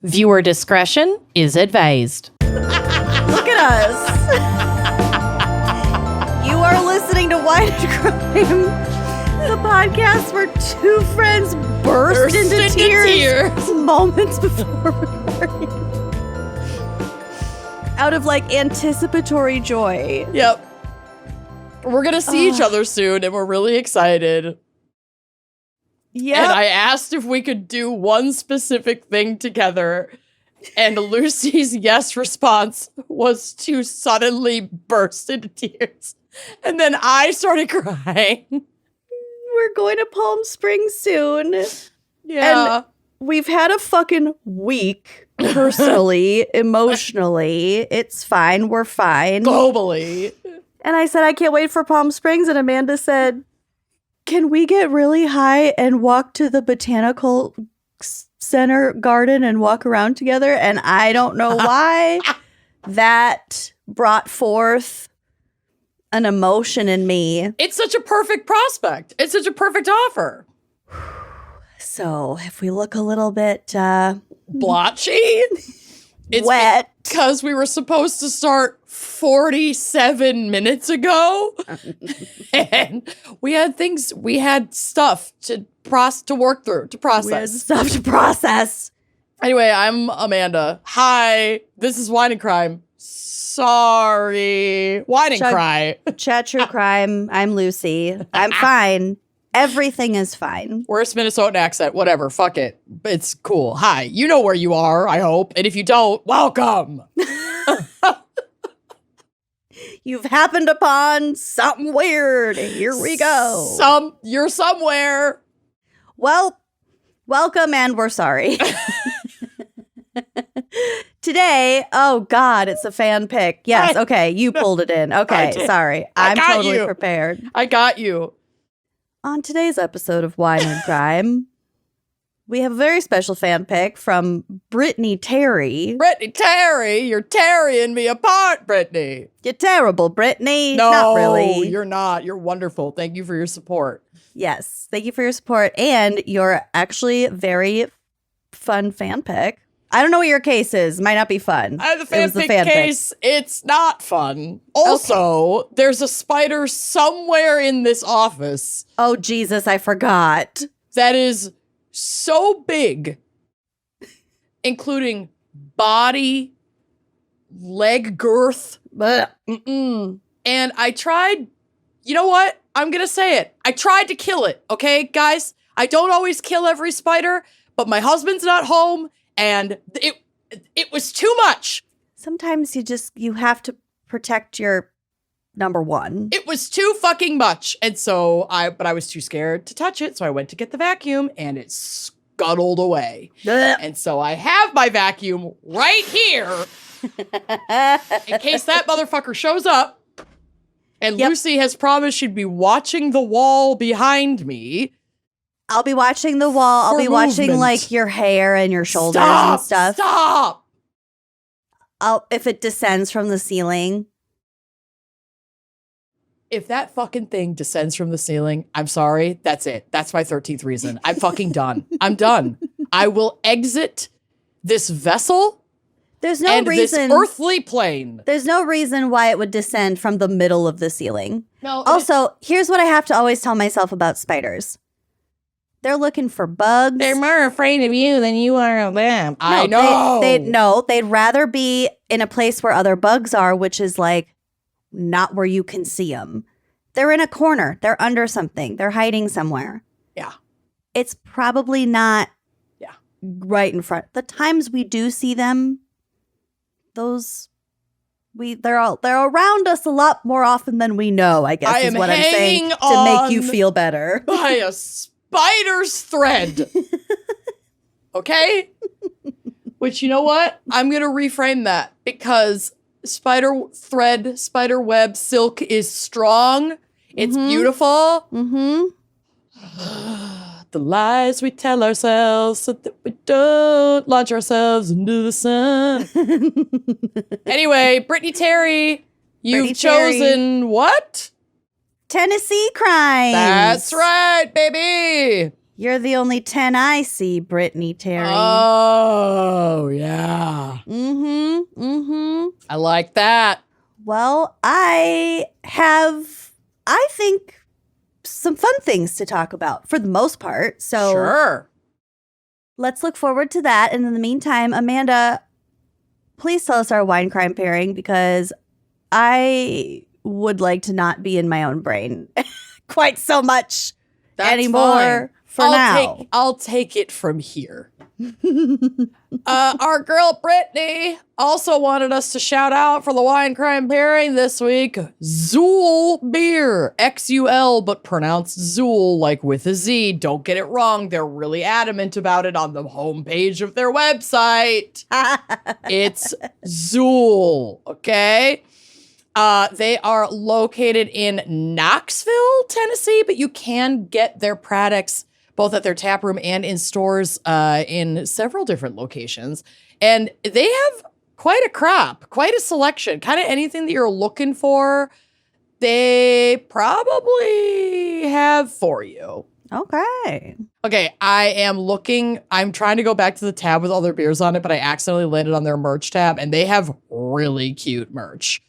Viewer discretion is advised. Look at us. You are listening to Wine and Crime, the podcast where two friends burst into tears moments before recording. Out of anticipatory joy. Yep. We're going to see each other soon, and we're really excited. Yeah. And I asked if we could do one specific thing together, and Lucy's yes response was to suddenly burst into tears. And then I started crying. We're going to Palm Springs soon. Yeah. And we've had a fucking week, personally, emotionally. It's fine. We're fine. Globally. And I said, I can't wait for Palm Springs. And Amanda said, can we get really high and walk to the botanical center garden and walk around together? And I don't know why that brought forth an emotion in me. It's such a perfect prospect. It's such a perfect offer. So if we look a little bit blotchy, it's wet. Because we were supposed to start 47 minutes ago. And we had stuff to work through, to process. We had stuff to process. Anyway, I'm Amanda. Hi, this is Wine and Crime. Sorry. Wine and Cry. Chat True Crime. I'm Lucy. I'm fine. Everything is fine. Worst Minnesotan accent, whatever. Fuck it. It's cool. Hi. You know where you are, I hope. And if you don't, welcome. You've happened upon something weird. Here we go. You're somewhere. Well, welcome and we're sorry. Today, oh God, it's a fan pick. Yes, okay, you pulled it in. Okay, sorry. I'm totally prepared. I got you. On today's episode of Wine and Crime, we have a very special fan pick from Brittany Terry. Brittany Terry, you're tearing me apart, Brittany. You're terrible, Brittany. No, not really. You're not. You're wonderful. Thank you for your support. Yes, thank you for your support. And you're actually a very fun fan pick. I don't know what your case is. Might not be fun. The fan pick case, it's not fun. Also, there's a spider somewhere in this office. Oh, Jesus, I forgot. That is so big, including body, leg girth. And I tried, you know what? I'm going to say it. I tried to kill it, okay, guys? I don't always kill every spider, but my husband's not home. And it was too much. Sometimes you have to protect your number one. It was too fucking much. And so I was too scared to touch it. So I went to get the vacuum and it scuttled away. And so I have my vacuum right here in case that motherfucker shows up. And Lucy has promised she'd be watching the wall behind me. I'll be watching the wall. I'll be watching your hair and your shoulders and stuff. Stop! If it descends from the ceiling. If that fucking thing descends from the ceiling, I'm sorry. That's it. That's my 13th reason. I'm fucking done. I'm done. I will exit this vessel. There's no reason. This earthly plane. There's no reason why it would descend from the middle of the ceiling. No. Also, here's what I have to always tell myself about spiders. They're looking for bugs. They're more afraid of you than you are of them. I know. They'd rather be in a place where other bugs are, which is not where you can see them. They're in a corner. They're under something. They're hiding somewhere. Yeah. It's probably not right in front. The times we do see them, they're around us a lot more often than we know, I guess is what I'm saying to make you feel better. By a spider's thread. Okay? Which, you know what? I'm going to reframe that because spider thread, spider web, silk is strong. It's beautiful. The lies we tell ourselves so that we don't launch ourselves into the sun. Anyway, Brittany Terry, you've chosen what? Tennessee Crimes. That's right, baby. You're the only 10 I see, Brittany Terry. Oh, yeah. I like that. Well, I have, I think, some fun things to talk about for the most part. So Sure. let's look forward to that. And in the meantime, Amanda, please tell us our wine crime pairing because I would like to not be in my own brain quite so much anymore for now. I'll take it from here. Our girl Brittany also wanted us to shout out for the wine crime pairing this week. Xül Beer, Xul, but pronounced Xül like with a Z. Don't get it wrong. They're really adamant about it on the homepage of their website. It's Xül, okay? They are located in Knoxville, Tennessee, but you can get their products both at their tap room and in stores in several different locations. And they have quite a crop, quite a selection, kind of anything that you're looking for, they probably have for you. Okay. Okay, I'm trying to go back to the tab with all their beers on it, but I accidentally landed on their merch tab, and they have really cute merch.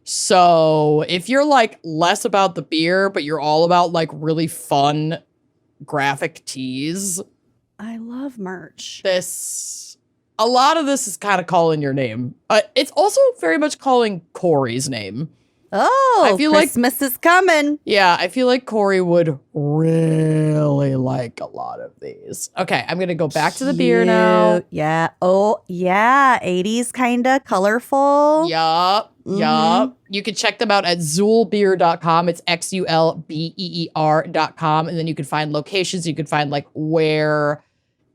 So if you're like less about the beer, but you're all about like really fun graphic tees. I love merch. A lot of this is kind of calling your name. It's also very much calling Corey's name. Oh, I feel Christmas is coming. Yeah, I feel like Corey would really like a lot of these. Okay, I'm going to go back to the beer now. Yeah. Oh, yeah. 80s kind of colorful. Yup. You can check them out at xulbeer.com. It's XULBEER.com. And then you can find locations. You can find like where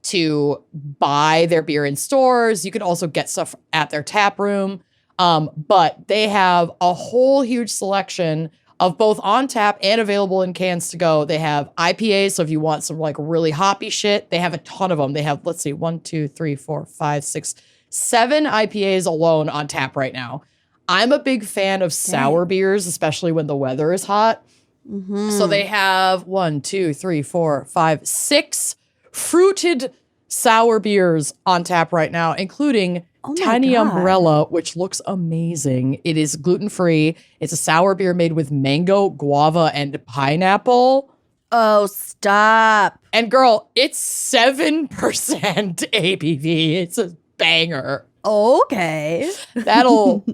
to buy their beer in stores. You can also get stuff at their tap room. But they have a whole huge selection of both on tap and available in cans to go. They have IPAs. So if you want some like really hoppy shit, they have a ton of them. They have, let's see, 1, 2, 3, 4, 5, 6, 7 IPAs alone on tap right now. I'm a big fan of sour beers, especially when the weather is hot. Mm-hmm. So they have 1, 2, 3, 4, 5, 6 fruited sour beers on tap right now, including Tiny Umbrella, which looks amazing. It is gluten-free. It's a sour beer made with mango, guava, and pineapple. Oh, stop. And girl, it's 7% ABV. It's a banger. Okay. That'll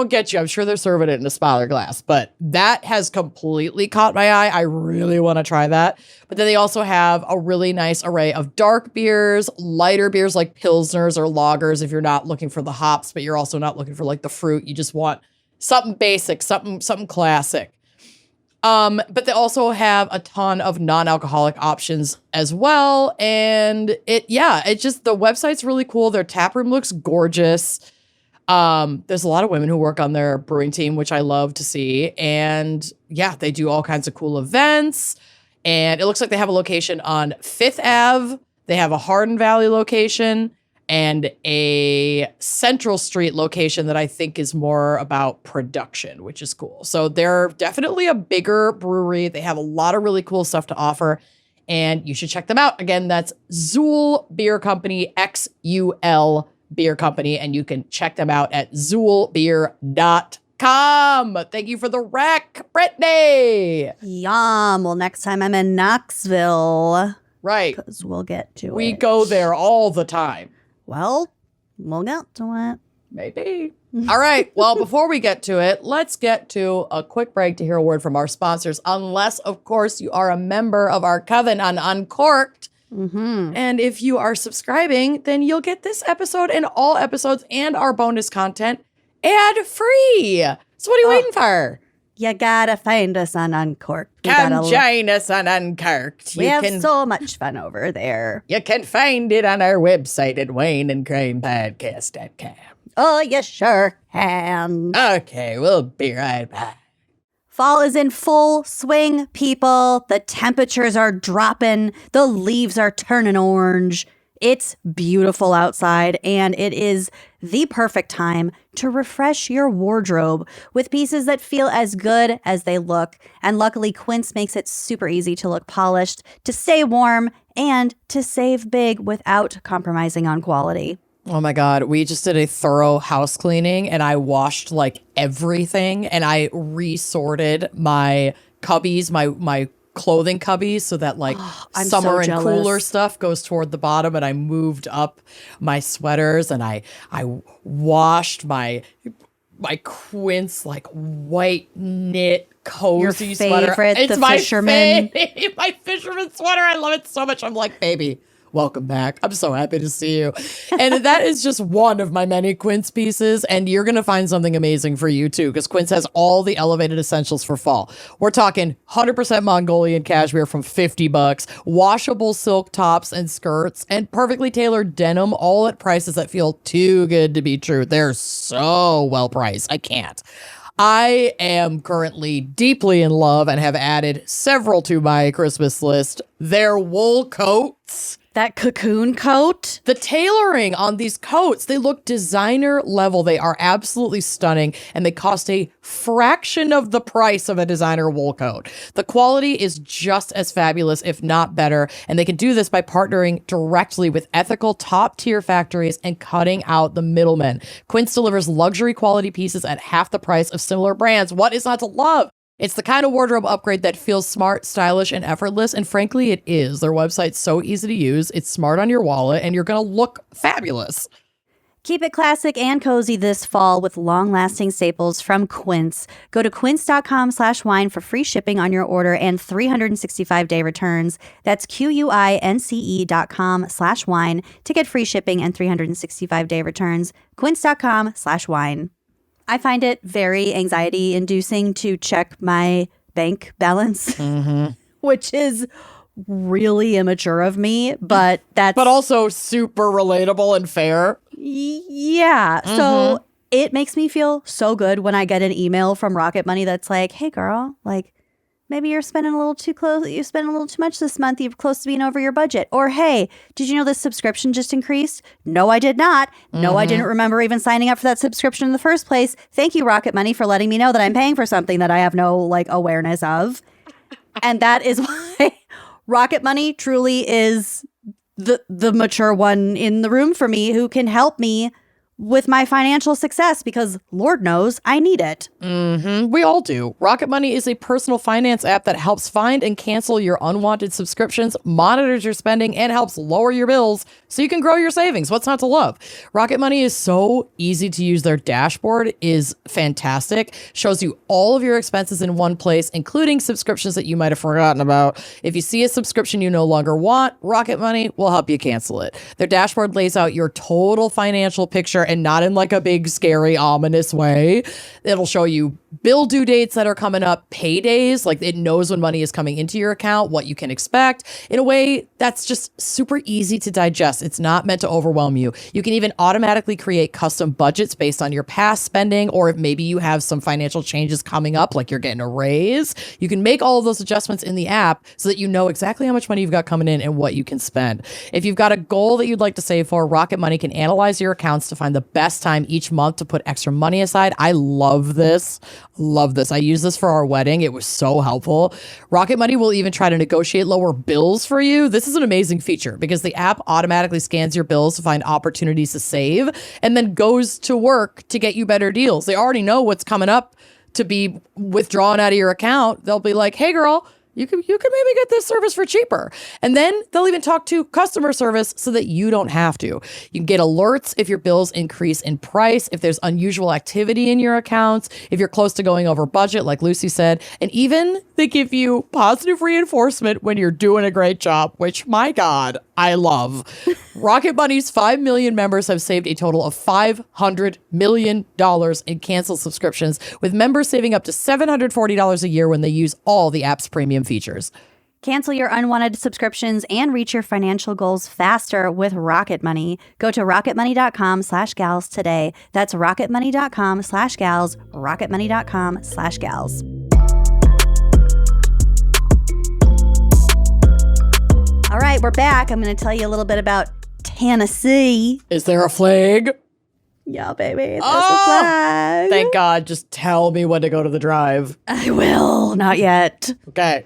get you. I'm sure they're serving it in a smaller glass, but that has completely caught my eye. I really want to try that. But then they also have a really nice array of dark beers, lighter beers like Pilsners or lagers if you're not looking for the hops, but you're also not looking for like the fruit. You just want something basic, something classic. But they also have a ton of non-alcoholic options as well. And it's just, the website's really cool. Their tap room looks gorgeous. There's a lot of women who work on their brewing team, which I love to see. And yeah, they do all kinds of cool events. And it looks like they have a location on 5th Ave. They have a Hardin Valley location and a Central Street location that I think is more about production, which is cool. So they're definitely a bigger brewery. They have a lot of really cool stuff to offer, and you should check them out. Again, that's Xül Beer Company, XUL Beer Company, and you can check them out at xulbeer.com. Thank you for the rec, Brittany. Yum. Well, next time I'm in Knoxville. Right. Because we'll get to it. We go there all the time. Well, we'll get to it. Maybe. All right. Well, before we get to it, let's get to a quick break to hear a word from our sponsors. Unless, of course, you are a member of our coven on Uncorked. Mm-hmm. And if you are subscribing, then you'll get this episode and all episodes and our bonus content ad-free. So what are you waiting for? You gotta find us on Uncorked. Come join us on Uncorked. We have so much fun over there. You can find it on our website at wineandcrimepodcast.com. Oh, you sure can. Okay, we'll be right back. Fall is in full swing, people. The temperatures are dropping. The leaves are turning orange. It's beautiful outside, and it is the perfect time to refresh your wardrobe with pieces that feel as good as they look. And luckily, Quince makes it super easy to look polished, to stay warm, and to save big without compromising on quality. Oh my God. We just did a thorough house cleaning and I washed like everything and I resorted my cubbies, my clothing cubbies so that like summer and cooler stuff goes toward the bottom, and I moved up my sweaters and I washed my Quince like white knit cozy Your sweater. favorite, It's the my fisherman. my fisherman sweater. I love it so much. I'm like, baby, welcome back. I'm so happy to see you. And that is just one of my many Quince pieces. And you're going to find something amazing for you too, because Quince has all the elevated essentials for fall. We're talking 100% Mongolian cashmere from $50, washable silk tops and skirts, and perfectly tailored denim, all at prices that feel too good to be true. They're so well priced. I can't. I am currently deeply in love and have added several to my Christmas list. Their wool coats. That cocoon coat. The tailoring on these coats, they look designer level. They are absolutely stunning, and they cost a fraction of the price of a designer wool coat. The quality is just as fabulous, if not better, and they can do this by partnering directly with ethical top-tier factories and cutting out the middlemen. Quince delivers luxury quality pieces at half the price of similar brands. What is not to love? It's the kind of wardrobe upgrade that feels smart, stylish, and effortless, and frankly, it is. Their website's so easy to use, it's smart on your wallet, and you're going to look fabulous. Keep it classic and cozy this fall with long-lasting staples from Quince. Go to quince.com/wine for free shipping on your order and 365-day returns. That's QUINCE.com/wine to get free shipping and 365-day returns. Quince.com/wine. I find it very anxiety-inducing to check my bank balance, which is really immature of me, but that's... But also super relatable and fair. Yeah. So it makes me feel so good when I get an email from Rocket Money that's like, hey, girl, like, maybe you're spending a little too close. You're spending a little too much this month. You're close to being over your budget. Or, hey, did you know this subscription just increased? No, I did not. No, I didn't remember even signing up for that subscription in the first place. Thank you, Rocket Money, for letting me know that I'm paying for something that I have no like awareness of. And that is why Rocket Money truly is the mature one in the room for me who can help me with my financial success, because Lord knows I need it. We all do. Rocket Money is a personal finance app that helps find and cancel your unwanted subscriptions, monitors your spending, and helps lower your bills so you can grow your savings. What's not to love? Rocket Money is so easy to use. Their dashboard is fantastic. Shows you all of your expenses in one place, including subscriptions that you might have forgotten about. If you see a subscription you no longer want, Rocket Money will help you cancel it. Their dashboard lays out your total financial picture, and not in like a big, scary, ominous way. It'll show you bill due dates that are coming up, paydays, like it knows when money is coming into your account, what you can expect, in a way that's just super easy to digest. It's not meant to overwhelm you. You can even automatically create custom budgets based on your past spending, or if maybe you have some financial changes coming up, like you're getting a raise, you can make all of those adjustments in the app so that you know exactly how much money you've got coming in and what you can spend. If you've got a goal that you'd like to save for, Rocket Money can analyze your accounts to find the best time each month to put extra money aside. I love this. I used this for our wedding. It was so helpful. Rocket Money will even try to negotiate lower bills for you. This is an amazing feature because the app automatically scans your bills to find opportunities to save and then goes to work to get you better deals. They already know what's coming up to be withdrawn out of your account. They'll be like, hey girl, you could maybe get this service for cheaper. And then they'll even talk to customer service so that you don't have to. You can get alerts if your bills increase in price, if there's unusual activity in your accounts, if you're close to going over budget, like Lucy said. And even they give you positive reinforcement when you're doing a great job, which, my God, I love. Rocket Money's 5 million members have saved a total of $500 million in canceled subscriptions, with members saving up to $740 a year when they use all the app's premium features. Cancel your unwanted subscriptions and reach your financial goals faster with Rocket Money. Go to rocketmoney.com/gals today. That's rocketmoney.com/gals, rocketmoney.com/gals. All right, we're back. I'm going to tell you a little bit about Tennessee. Is there a flag? Yeah, baby. That's Oh, a flag. Thank God. Just tell me when to go to the drive. I will. Not yet. Okay.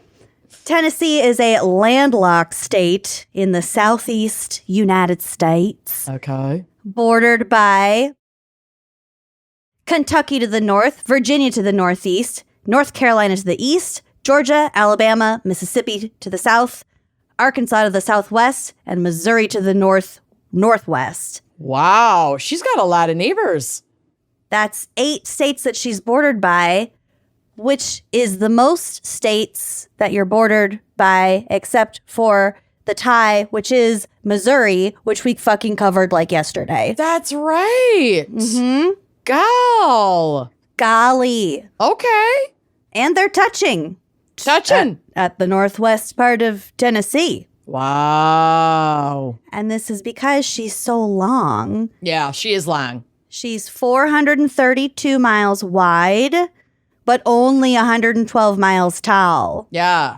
Tennessee is a landlocked state in the southeast United States, Okay. bordered by Kentucky to the north, Virginia to the northeast, North Carolina to the east, Georgia, Alabama, Mississippi to the south, Arkansas to the southwest, and Missouri to the northwest. Wow. She's got a lot of neighbors. That's 8 states that she's bordered by, which is the most states that you're bordered by, except for the tie, which is Missouri, which we fucking covered like yesterday. That's right. Mm-hmm. Gal. Golly. Okay. And they're touching. At the northwest part of Tennessee. Wow. And this is because she's so long. Yeah, she is long. She's 432 miles wide, but only 112 miles tall. Yeah.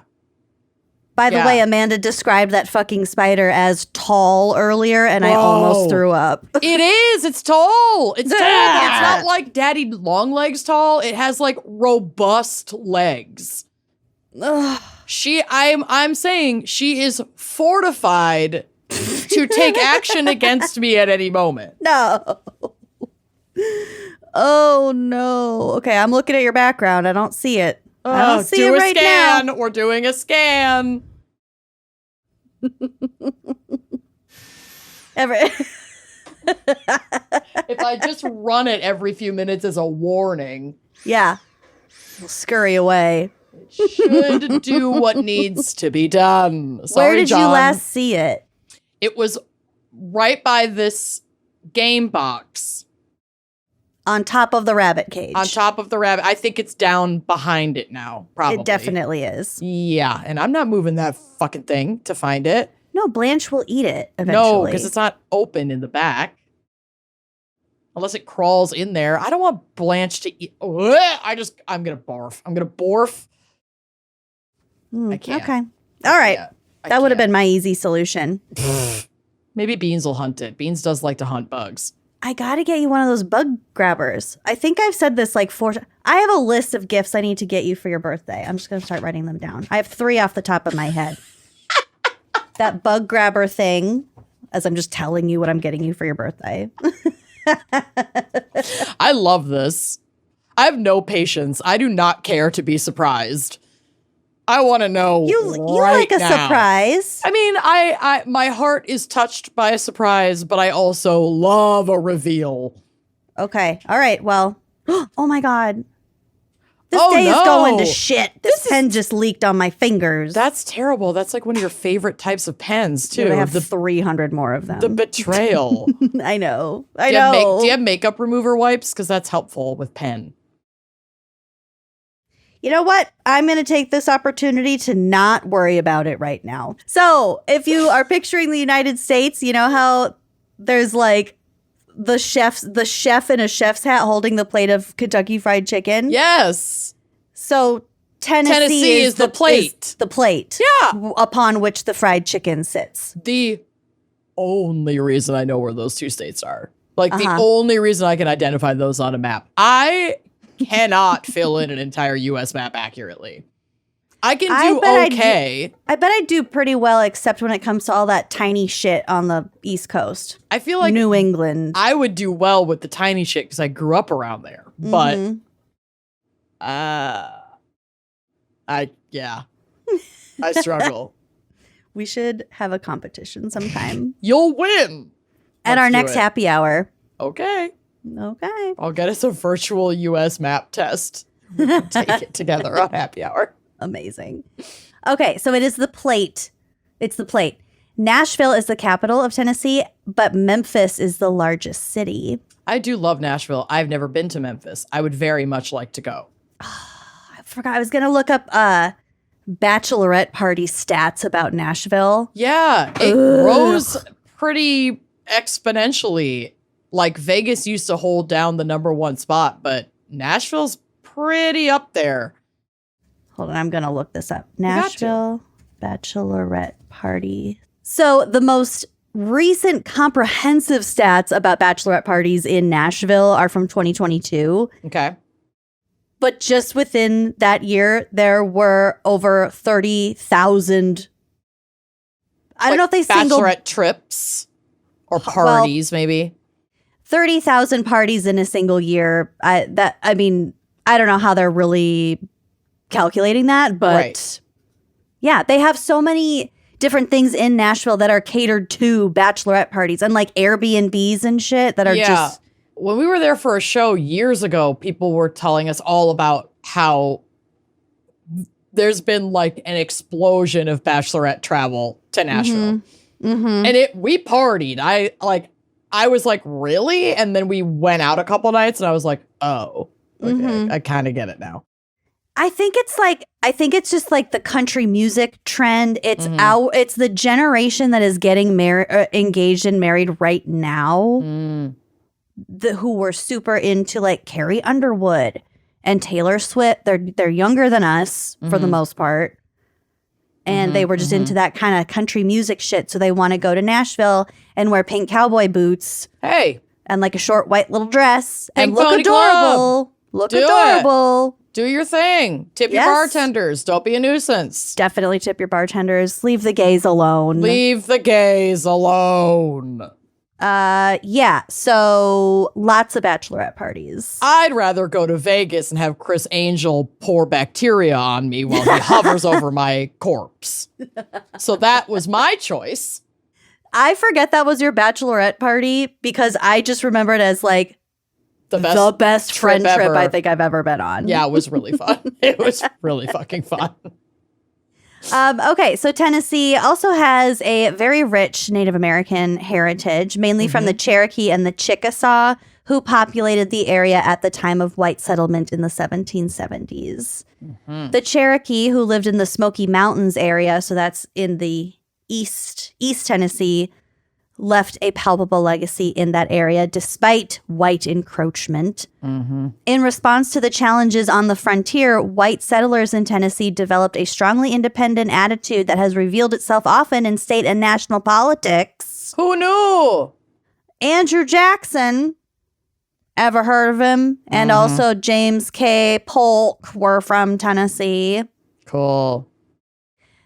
By the Yeah. way, Amanda described that fucking spider as tall earlier, and I almost threw up. It is. It's tall. It's tall. It's not like Daddy Longlegs tall. It has like robust legs. Ugh. I'm saying she is fortified to take action against me at any moment. No. Oh, no. Okay, I'm looking at your background. I don't see it. I don't see it right scan. now. We're doing a scan. If I just run it every few minutes as a warning, Yeah. We'll scurry away. it should do what needs to be done. Sorry, Where did you John. last see it? It was right by this game box. On top of the rabbit cage. On top of the rabbit. I think it's down behind it now, probably. It definitely is. Yeah, and I'm not moving that fucking thing to find it. No, Blanche will eat it eventually. No, because it's not open in the back. Unless it crawls in there. I don't want Blanche to eat. I'm going to barf. I'm going to borf. I can't. Okay. All right. I That would have can't. been my easy solution. Maybe Beans will hunt it. Beans does like to hunt bugs. I got to get you one of those bug grabbers. I think I've said this like 4 times. I have a list of gifts I need to get you for your birthday. I'm just going to start writing them down. I have 3 off the top of my head. That bug grabber thing, as I'm just telling you what I'm getting you for your birthday. I love this. I have no patience. I do not care to be surprised. I want to know You right like a now. surprise. I mean, I my heart is touched by a surprise, but I also love a reveal. Okay. All right. Well, oh my God. This Oh, day is no. going to shit. This pen just leaked on my fingers. That's terrible. That's like one of your favorite types of pens, too. Dude, I have 300 more of them. The betrayal. I know. I Do you have know. do you have makeup remover wipes? Because that's helpful with pen. You know what? I'm going to take this opportunity to not worry about it right now. So, if you are picturing the United States, you know how there's like the chef in a chef's hat holding the plate of Kentucky Fried Chicken? Yes. So, Tennessee is the plate. is the plate. Yeah. Upon which the fried chicken sits. The only reason I know where those 2 states are. Like the Uh-huh. only reason I can identify those on a map. I cannot fill in an entire US map accurately. I can do okay. I bet I do pretty well, except when it comes to all that tiny shit on the East Coast. I feel like New England. I would do well with the tiny shit because I grew up around there. But Mhm. I struggle. We should have a competition sometime. You'll win. At Let's our do next it. happy hour. Okay. Okay. I'll get us a virtual US map test. We can take it together on happy hour. Amazing. Okay, so it is the plate. It's the plate. Nashville is the capital of Tennessee, but Memphis is the largest city. I do love Nashville. I've never been to Memphis. I would very much like to go. I forgot. I was going to look up bachelorette party stats about Nashville. Yeah, it grows pretty exponentially. Like Vegas used to hold down the #1 spot, but Nashville's pretty up there. Hold on, I'm going to look this up. got to. Nashville bachelorette party. So the most recent comprehensive stats about bachelorette parties in Nashville are from 2022. Okay. But just within that year, there were over 30,000. I don't know if they bachelorette trips or parties, maybe 30,000 parties in a single year. I don't know how they're really calculating that, but yeah, they have so many different things in Nashville that are catered to bachelorette parties and like Airbnbs and shit that are just. When we were there for a show years ago, people were telling us all about how there's been like an explosion of bachelorette travel to Nashville. And we partied. I was like, really? And then we went out a couple nights and I was like, oh, okay, I kind of get it now. I think it's just like the country music trend. It's it's the generation that is getting engaged and married right now. Who were super into like Carrie Underwood and Taylor Swift. They're younger than us for the most part. And they were just into that kind of country music shit. So they want to go to Nashville and wear pink cowboy boots. Hey. And like a short white little dress. Pink and look Pony adorable. Club. Look adorable. Do your thing. Tip your bartenders. Don't be a nuisance. Definitely tip your bartenders. Leave the gays alone. Leave the gays alone. Yeah, so lots of bachelorette parties. I'd rather go to Vegas and have Chris Angel pour bacteria on me while he hovers over my corpse. So that was my choice. I forget that was your bachelorette party because I just remember it as like the best friend trip I think I've ever been on. Yeah, it was really fun. It was really fucking fun. Okay, so Tennessee also has a very rich Native American heritage, mainly from the Cherokee and the Chickasaw, who populated the area at the time of white settlement in the 1770s. The Cherokee, who lived in the Smoky Mountains area, so that's in the East Tennessee, left a palpable legacy in that area despite white encroachment. In response to the challenges on the frontier, white settlers in Tennessee developed a strongly independent attitude that has revealed itself often in state and national politics. Who knew? Andrew Jackson, ever heard of him? And also James K. Polk were from Tennessee. Cool.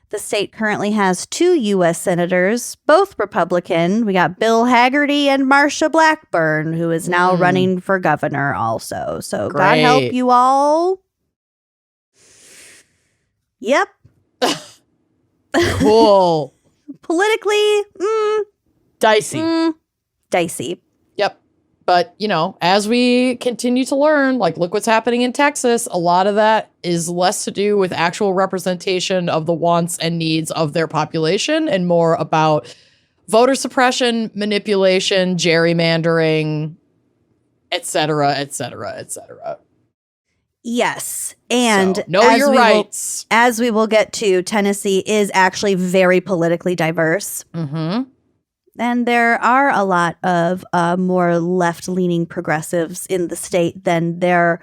The state currently has 2 U.S. senators, both Republican. We got Bill Hagerty and Marsha Blackburn, who is now running for governor also. So Great. God help you all. Yep. Cool. Politically, Dicey. Dicey. Yep. But, you know, as we continue to learn, like, look what's happening in Texas. A lot of that is less to do with actual representation of the wants and needs of their population and more about voter suppression, manipulation, gerrymandering, et cetera, et cetera, et cetera. Yes. And so, know your rights. As we will get to, Tennessee is actually very politically diverse. And there are a lot of more left-leaning progressives in the state than their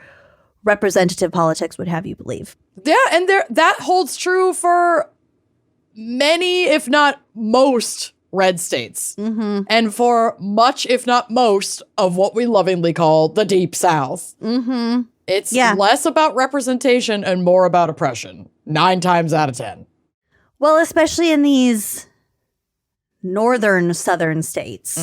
representative politics would have you believe. Yeah, and that holds true for many, if not most, red states. And for much, if not most, of what we lovingly call the Deep South. It's less about representation and more about oppression, 9 times out of 10. Well, especially in these southern states.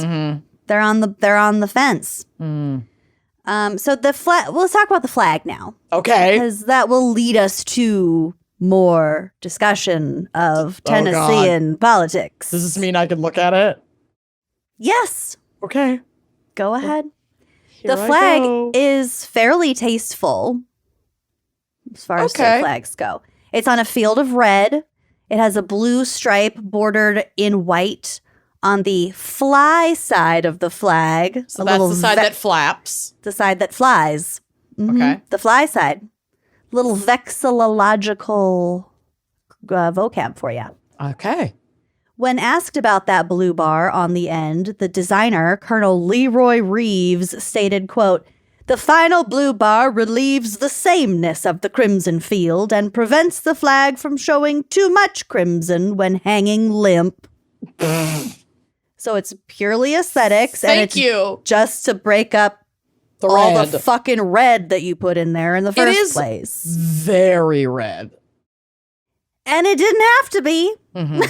They're on the fence. So the flag, let's talk about the flag now. Okay. Because that will lead us to more discussion of Tennessean politics. Does this mean I can look at it? Yes. Okay. Go ahead. Here the flag I go. is fairly tasteful as far as state flags go. It's on a field of red. It has a blue stripe bordered in white on the fly side of the flag. So that's the side that flaps. The side that flies. Okay. The fly side. Little vexillological vocab for you. Okay. When asked about that blue bar on the end, the designer, Colonel Leroy Reeves, stated, quote, "The final blue bar relieves the sameness of the crimson field and prevents the flag from showing too much crimson when hanging limp." So it's purely aesthetics. And Thank it's you. just to break up The all red. the fucking red that you put in there in the first is place. Very red. And it didn't have to be. Mhm.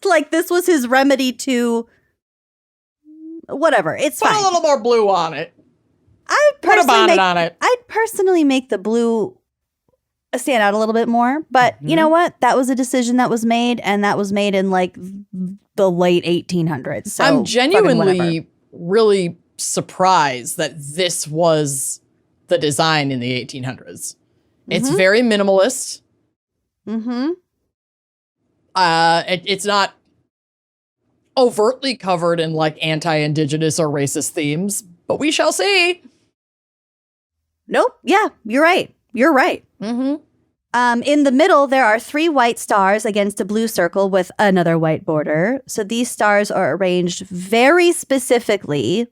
Like, this was his remedy to whatever. It's Put fine. a little more blue on it. I'd Put a personally bonnet make, on it. I'd personally make the blue stand out a little bit more. But you know what? That was a decision that was made, and that was made in like the late 1800s. So I'm fucking whatever. genuinely really surprised that this was the design in the 1800s. It's very minimalist. Mm-hmm. It's not overtly covered in like anti-indigenous or racist themes, but we shall see. Nope. Yeah, you're right. You're right. Mm-hmm. In the middle, there are 3 white stars against a blue circle with another white border. So these stars are arranged very specifically.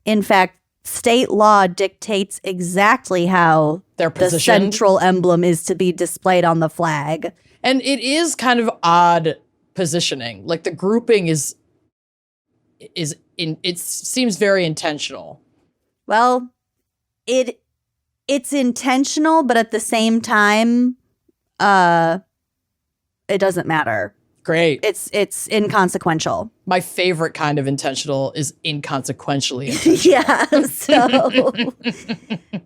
In fact, state law dictates exactly how They're the positioned. central emblem is to be displayed on the flag. And it is kind of odd positioning. Like the grouping it seems very intentional. Well, it's intentional, but at the same time, it doesn't matter. Great. It's inconsequential. My favorite kind of intentional is inconsequentially intentional. Yeah. So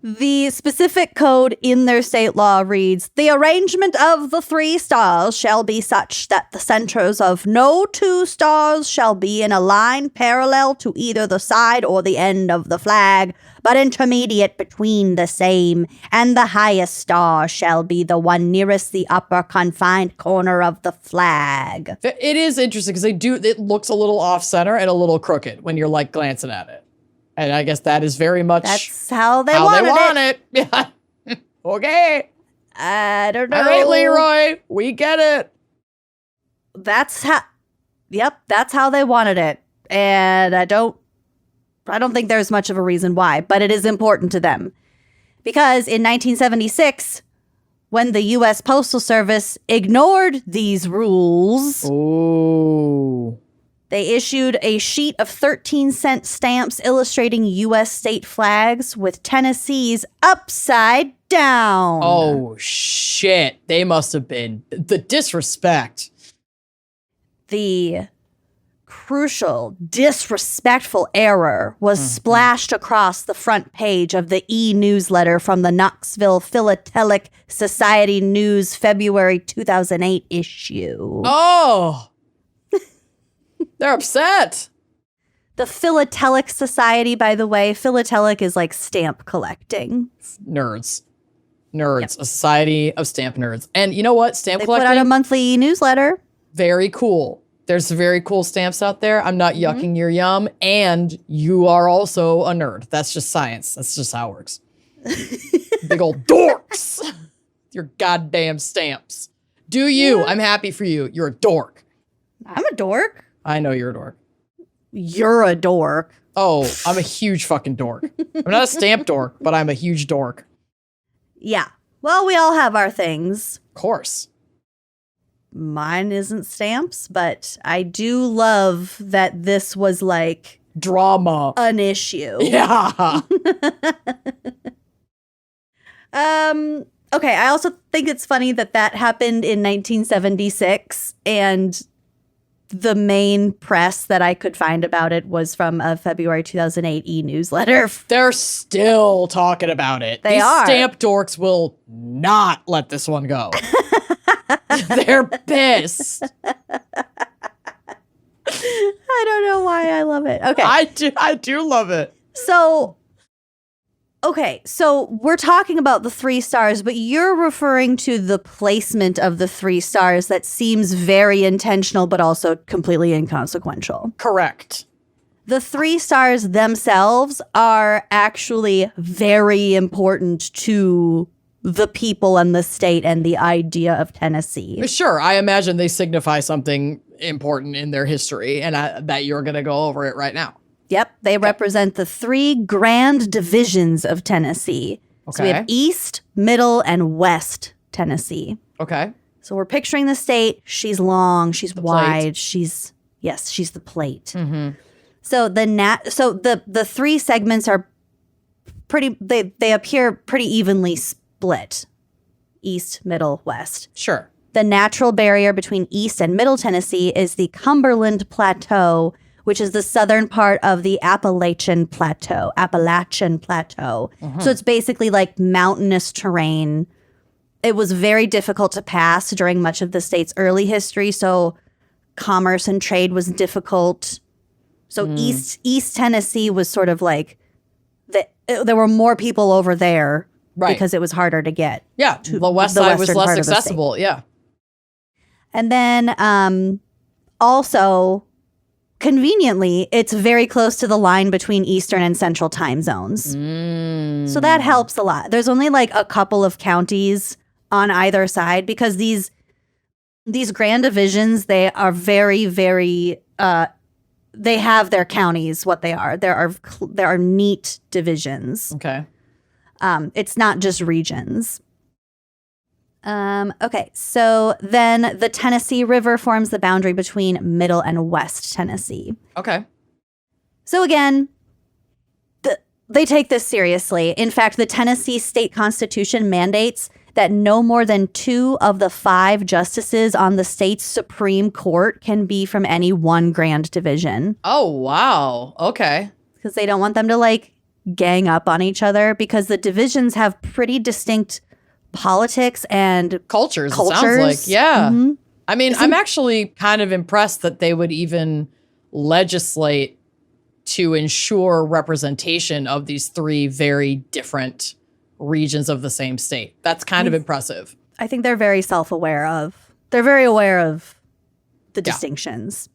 the specific code in their state law reads, the arrangement of the 3 stars shall be such that the centers of no 2 stars shall be in a line parallel to either the side or the end of the flag, but intermediate between the same, and the highest star shall be the one nearest the upper confined corner of the flag. It is interesting because it looks a little off center and a little crooked when you're like glancing at it. And I guess that is very much That's how they how wanted they want it. it. Yeah. Okay. I don't know. All right, Leroy. We get it. That's how they wanted it. And I don't think there's much of a reason why, but it is important to them. Because in 1976, when the U.S. Postal Service ignored these rules, Ooh. they issued a sheet of 13-cent stamps illustrating U.S. state flags with Tennessee's upside down. Oh, shit. They must have been the disrespect. The crucial, disrespectful error was splashed across the front page of the e-newsletter from the Knoxville Philatelic Society News February 2008 issue. Oh. They're upset. The Philatelic Society, by the way, philatelic is like stamp collecting. Nerds. A society of stamp nerds. And you know what? Stamp They collecting, put out a monthly newsletter. very cool. There's very cool stamps out there. I'm not yucking your yum. And you are also a nerd. That's just science. That's just how it works. Big old dorks. Your goddamn stamps. Do you? I'm happy for you. You're a dork. I'm a dork. I know you're a dork. You're a dork. Oh, I'm a huge fucking dork. I'm not a stamp dork, but I'm a huge dork. Yeah. Well, we all have our things. Of course. Mine isn't stamps, but I do love that this was like Drama. an issue. Yeah. Okay, I also think it's funny that happened in 1976, and the main press that I could find about it was from a February 2008 e-newsletter. They're still talking about it. They These are. stamp dorks will not let this one go. They're pissed. I don't know why I love it. Okay. I do love it. So we're talking about the 3 stars, but you're referring to the placement of the 3 stars that seems very intentional, but also completely inconsequential. Correct. The 3 stars themselves are actually very important to the people and the state and the idea of Tennessee. Sure, I imagine they signify something important in their history, and that you're going to go over it right now. Yep, they represent the 3 grand divisions of Tennessee. So we have East, Middle, and West Tennessee. Okay. So we're picturing the state. She's long, she's wide, she's Yes, she's the plate. Mm-hmm. So the three segments are pretty. They appear pretty evenly split, east, middle, west. Sure. The natural barrier between East and Middle Tennessee is the Cumberland Plateau, which is the southern part of the Appalachian Plateau. Mm-hmm. So it's basically like mountainous terrain. It was very difficult to pass during much of the state's early history, so commerce and trade was difficult. So East Tennessee was sort of like there were more people over there because it was harder to get. Yeah, the west side was less accessible. Yeah. And then also, conveniently, it's very close to the line between Eastern and Central time zones. So that helps a lot. There's only like a couple of counties on either side because these grand divisions, they are very, very, they have their counties, what they are. There are neat divisions. Okay. It's not just regions. Okay, so then the Tennessee River forms the boundary between Middle and West Tennessee. Okay. So again, they take this seriously. In fact, the Tennessee state constitution mandates that no more than 2 of the 5 justices on the state's Supreme Court can be from any one grand division. Oh, wow. Okay. Because they don't want them to like gang up on each other because the divisions have pretty distinct politics and cultures. It sounds like, yeah. Mm-hmm. I mean, I'm actually kind of impressed that they would even legislate to ensure representation of these 3 very different regions of the same state. That's kind of impressive. I think they're very self-aware of. They're very aware of the distinctions.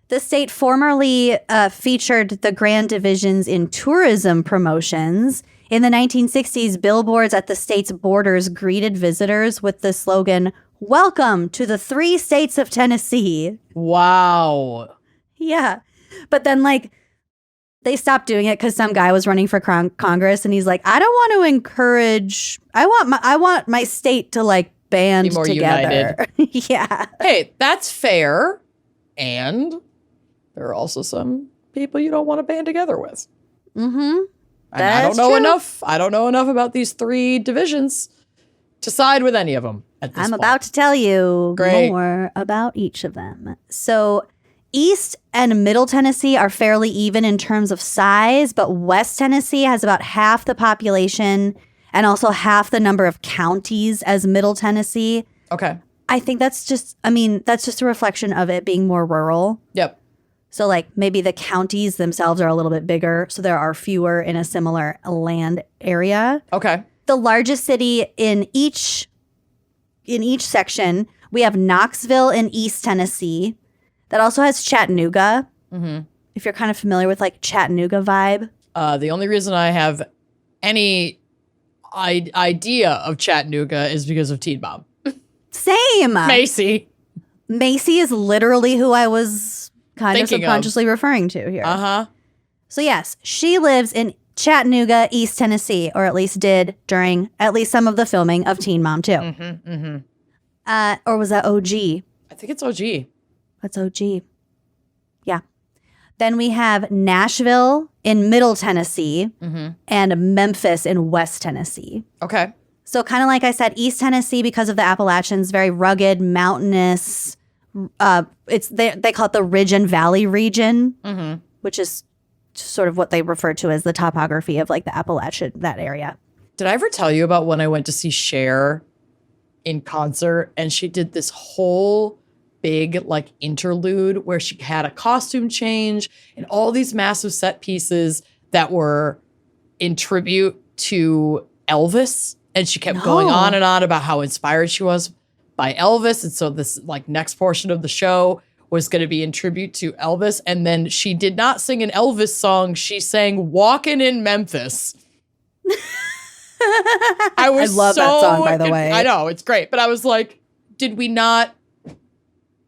The state formerly featured the grand divisions in tourism promotions. In the 1960s, billboards at the state's borders greeted visitors with the slogan, "Welcome to the 3 states of Tennessee." Wow. Yeah. But then, like, they stopped doing it because some guy was running for Congress, and he's like, I don't want to encourage, I want my state to, like, band be more together. Yeah. Hey, that's fair. And there are also some people you don't want to band together with. Mm-hmm. I don't know enough. I don't know enough about these 3 divisions to side with any of them at this point. I'm about to tell you more about each of them. So East and Middle Tennessee are fairly even in terms of size, but West Tennessee has about half the population and also half the number of counties as Middle Tennessee. Okay. I think that's just a reflection of it being more rural. Yep. So, like, maybe the counties themselves are a little bit bigger, so there are fewer in a similar land area. Okay. The largest city in each section, we have Knoxville in East Tennessee. That also has Chattanooga. Mm-hmm. If you're kind of familiar with, like, Chattanooga vibe. The only reason I have any idea of Chattanooga is because of Teen Mom. Same. Macy is literally who I was kind of subconsciously referring to here. Uh-huh. So yes, she lives in Chattanooga, East Tennessee, or at least did during at least some of the filming of Teen Mom 2. Mm-hmm, mm-hmm. Or was that OG? I think it's OG. That's OG. Yeah. Then we have Nashville in Middle Tennessee and Memphis in West Tennessee. Okay. So kind of like I said, East Tennessee, because of the Appalachians, very rugged, mountainous. They call it the Ridge and Valley region, which is sort of what they refer to as the topography of like the Appalachian, that area. Did I ever tell you about when I went to see Cher in concert and she did this whole big like interlude where she had a costume change and all these massive set pieces that were in tribute to Elvis? And she kept going on and on about how inspired she was by Elvis. And so this like next portion of the show was going to be in tribute to Elvis. And then she did not sing an Elvis song. She sang Walkin' in Memphis. I love that song, by the way. I know, it's great. But I was like, did we not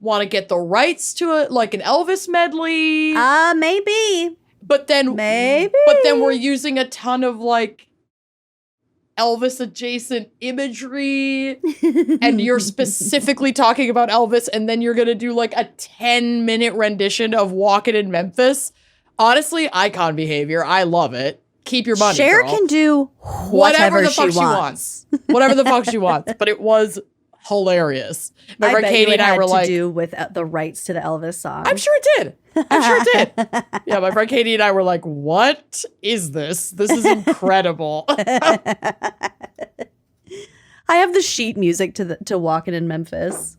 want to get the rights to it, like an Elvis medley? Maybe. But then maybe. But then we're using a ton of like Elvis adjacent imagery and you're specifically talking about Elvis and then you're going to do like a 10-minute rendition of Walkin' in Memphis. Honestly, icon behavior. I love it. Keep your money, Cher girl. can do whatever the she fuck wants. Whatever the fuck she wants. But it was hilarious. My friend Katie and I were like, to do with the rights to the Elvis song. I'm sure it did. Yeah, my friend Katie and I were like, what is this? This is incredible. I have the sheet music to Walkin' in Memphis.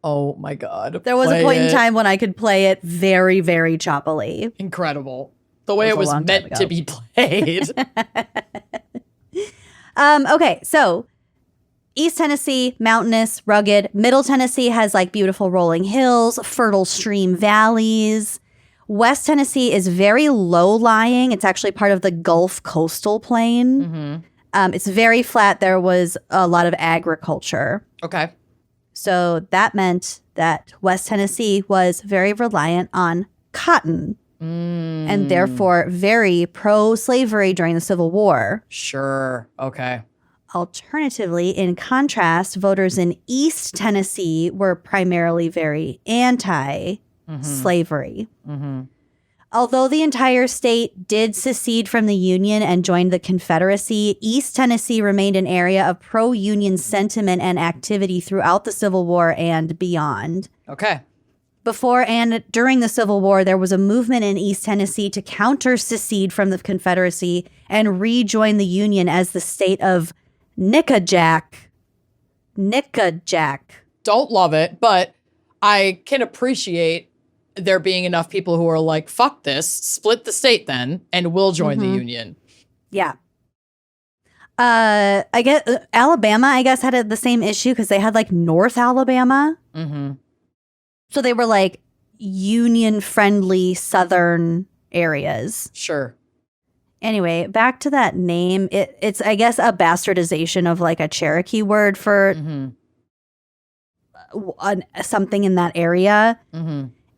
Oh my God. There was a point in time when I could play it very, very choppily. Incredible. The way it was meant to be played. Okay, so East Tennessee, mountainous, rugged. Middle Tennessee has like beautiful rolling hills, fertile stream valleys. West Tennessee is very low-lying. It's actually part of the Gulf Coastal Plain. It's very flat. There was a lot of agriculture. Okay. So that meant that West Tennessee was very reliant on cotton and therefore very pro-slavery during the Civil War. Sure. Okay. Alternatively, in contrast, voters in East Tennessee were primarily very anti-slavery. Although the entire state did secede from the Union and joined the Confederacy, East Tennessee remained an area of pro-Union sentiment and activity throughout the Civil War and beyond. Okay. Before and during the Civil War, there was a movement in East Tennessee to counter-secede from the Confederacy and rejoin the Union as the state of Nickajack. Don't love it, but I can appreciate there being enough people who are like, fuck this, split the state then, and we'll join the Union. Yeah. I guess Alabama, I guess, had the same issue because they had like North Alabama. So they were like Union-friendly Southern areas. Sure. Anyway, back to that name. It's, I guess, a bastardization of like a Cherokee word for something in that area.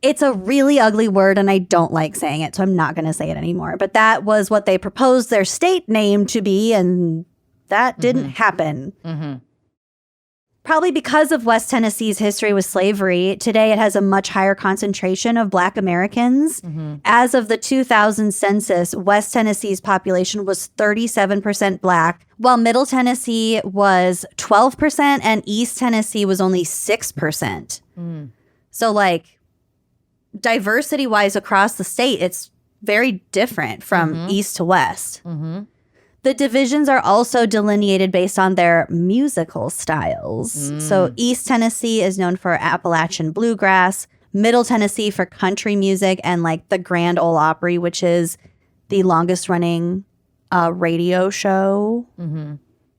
It's a really ugly word and I don't like saying it, so I'm not going to say it anymore. But that was what they proposed their state name to be, and that didn't happen. Probably because of West Tennessee's history with slavery, today it has a much higher concentration of Black Americans. As of the 2000 census, West Tennessee's population was 37% Black, while Middle Tennessee was 12% and East Tennessee was only 6%. So like, diversity-wise across the state, it's very different from east to west. The divisions are also delineated based on their musical styles. So East Tennessee is known for Appalachian bluegrass, Middle Tennessee for country music, and like the Grand Ole Opry, which is the longest running radio show,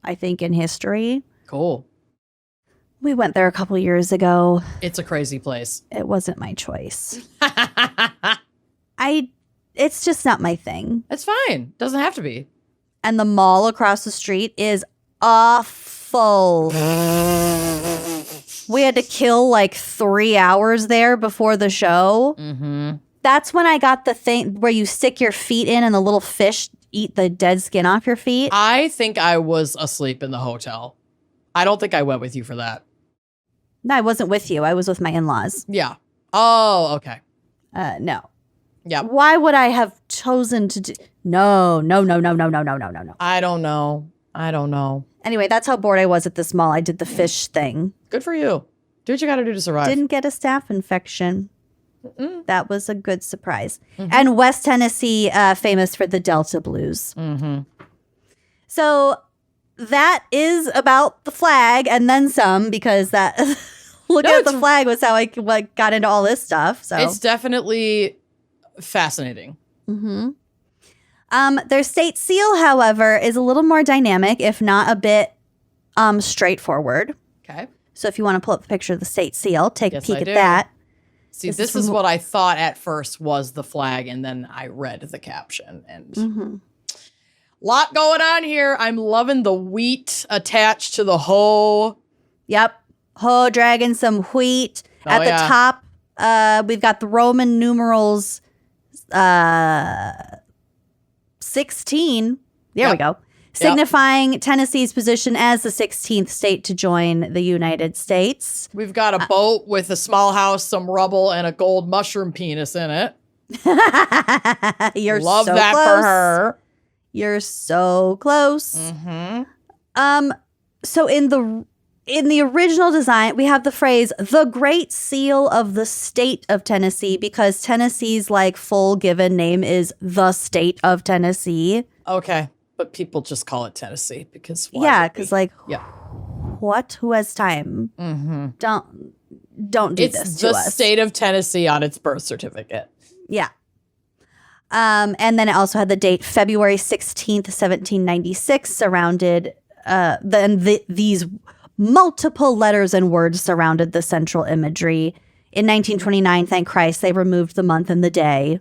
I think, in history. Cool. We went there a couple years ago. It's a crazy place. It wasn't my choice. It's just not my thing. It's fine. Doesn't have to be. And the mall across the street is awful. We had to kill like 3 hours there before the show. That's when I got the thing where you stick your feet in and the little fish eat the dead skin off your feet. I think I was asleep in the hotel. I don't think I went with you for that. No, I wasn't with you. I was with my in-laws. Yeah. Oh, okay. No. Yeah. Why would I have chosen to do? No. I don't know. Anyway, that's how bored I was at this mall. I did the fish thing. Good for you. Do what you got to do to survive. Didn't get a staph infection. That was a good surprise. And West Tennessee, famous for the Delta blues. So that is about the flag and then some, because that looking at the flag was how I like got into all this stuff. So it's definitely fascinating. Their state seal, however, is a little more dynamic, if not a bit straightforward. Okay. So if you want to pull up a picture of the state seal, take a peek at do. that. See, this is what I thought at first was the flag, and then I read the caption, and lot going on here. I'm loving the wheat attached to the hoe. Yep. Hoe dragging some wheat. At the top, we've got the Roman numerals 16. There we go. signifying Tennessee's position as the 16th state to join the United States. We've got a boat with a small house, some rubble, and a gold mushroom penis in it. You're Love so that close. for her. You're so close. So in the original design, we have the phrase "the Great Seal of the State of Tennessee" because Tennessee's full given name is the State of Tennessee. Okay, but people just call it Tennessee because because yeah. What? Who has time? Don't do It's this to the us. state of Tennessee on its birth certificate. Yeah. And then it also had the date February 16th, 1796, surrounded these multiple letters and words surrounded the central imagery. In 1929, thank Christ, they removed the month and the day.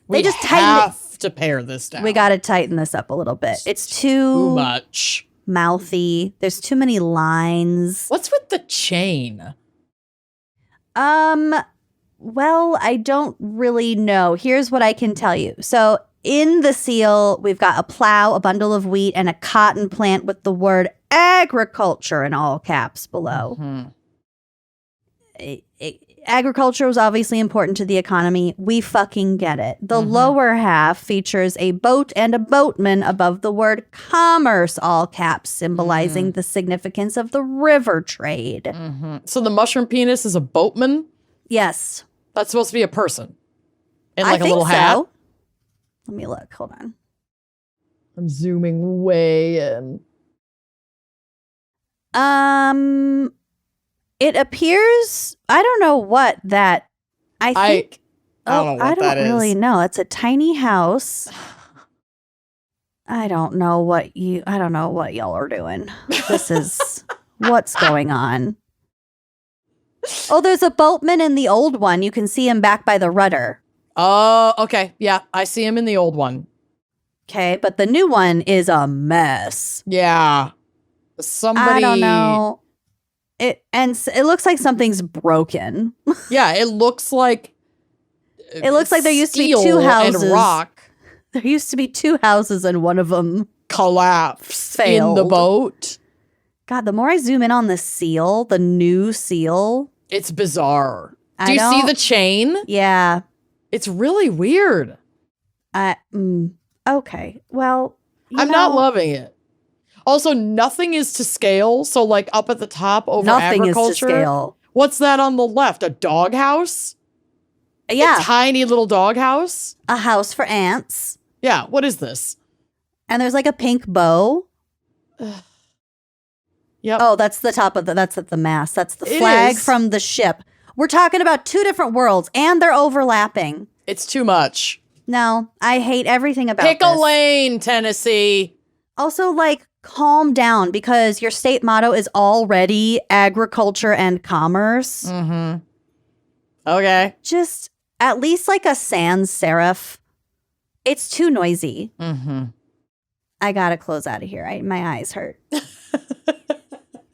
We just tightened have to pare this down. We got to tighten this up a little bit. It's too much. Mouthy. There's too many lines. What's with the chain? Well, I don't really know. Here's what I can tell you. So in the seal, we've got a plow, a bundle of wheat, and a cotton plant with the word agriculture in all caps below. Agriculture was obviously important to the economy. We fucking get it. The lower half features a boat and a boatman above the word commerce, all caps, symbolizing the significance of the river trade. So the mushroom penis is a boatman? Yes. That's supposed to be a person. In I a think little hat? so. Let me look. Hold on. I'm zooming way in. It appears, I don't know what that, I think. I don't know what that is. Really know. It's a tiny house. I don't know what y'all are doing. This is what's going on. Oh, there's a boatman in the old one. You can see him back by the rudder. Oh, okay. Yeah, I see him in the old one. Okay, but the new one is a mess. Yeah. Somebody. I don't know. It looks like something's broken. Yeah, it looks like. It looks like there used to be steel two houses. And rock There used to be two houses and one of them collapsed failed. in the boat. God, the more I zoom in on the seal, the new seal. It's bizarre. Do you see the chain? Yeah. It's really weird. Okay. Well, I'm not loving it. Also, nothing is to scale. So, up at the top over nothing agriculture. is to scale. What's that on the left? A doghouse? Yeah. A tiny little doghouse? A house for ants. Yeah. What is this? And there's a pink bow. Yep. Oh, that's the top of that's at the mast. That's the flag from the ship. We're talking about two different worlds and they're overlapping. It's too much. No, I hate everything about Pick this. a lane, Tennessee. Also, calm down because your state motto is already agriculture and commerce. Okay. Just at least a sans serif. It's too noisy. I gotta close out of here. My eyes hurt.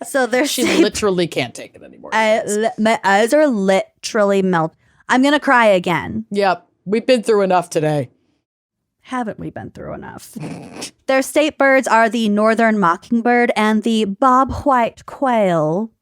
So there's She literally can't take it anymore. my eyes are literally melt. I'm gonna cry again. Yep. We've been through enough today. Haven't we been through enough? Their state birds are the northern mockingbird and the bobwhite quail.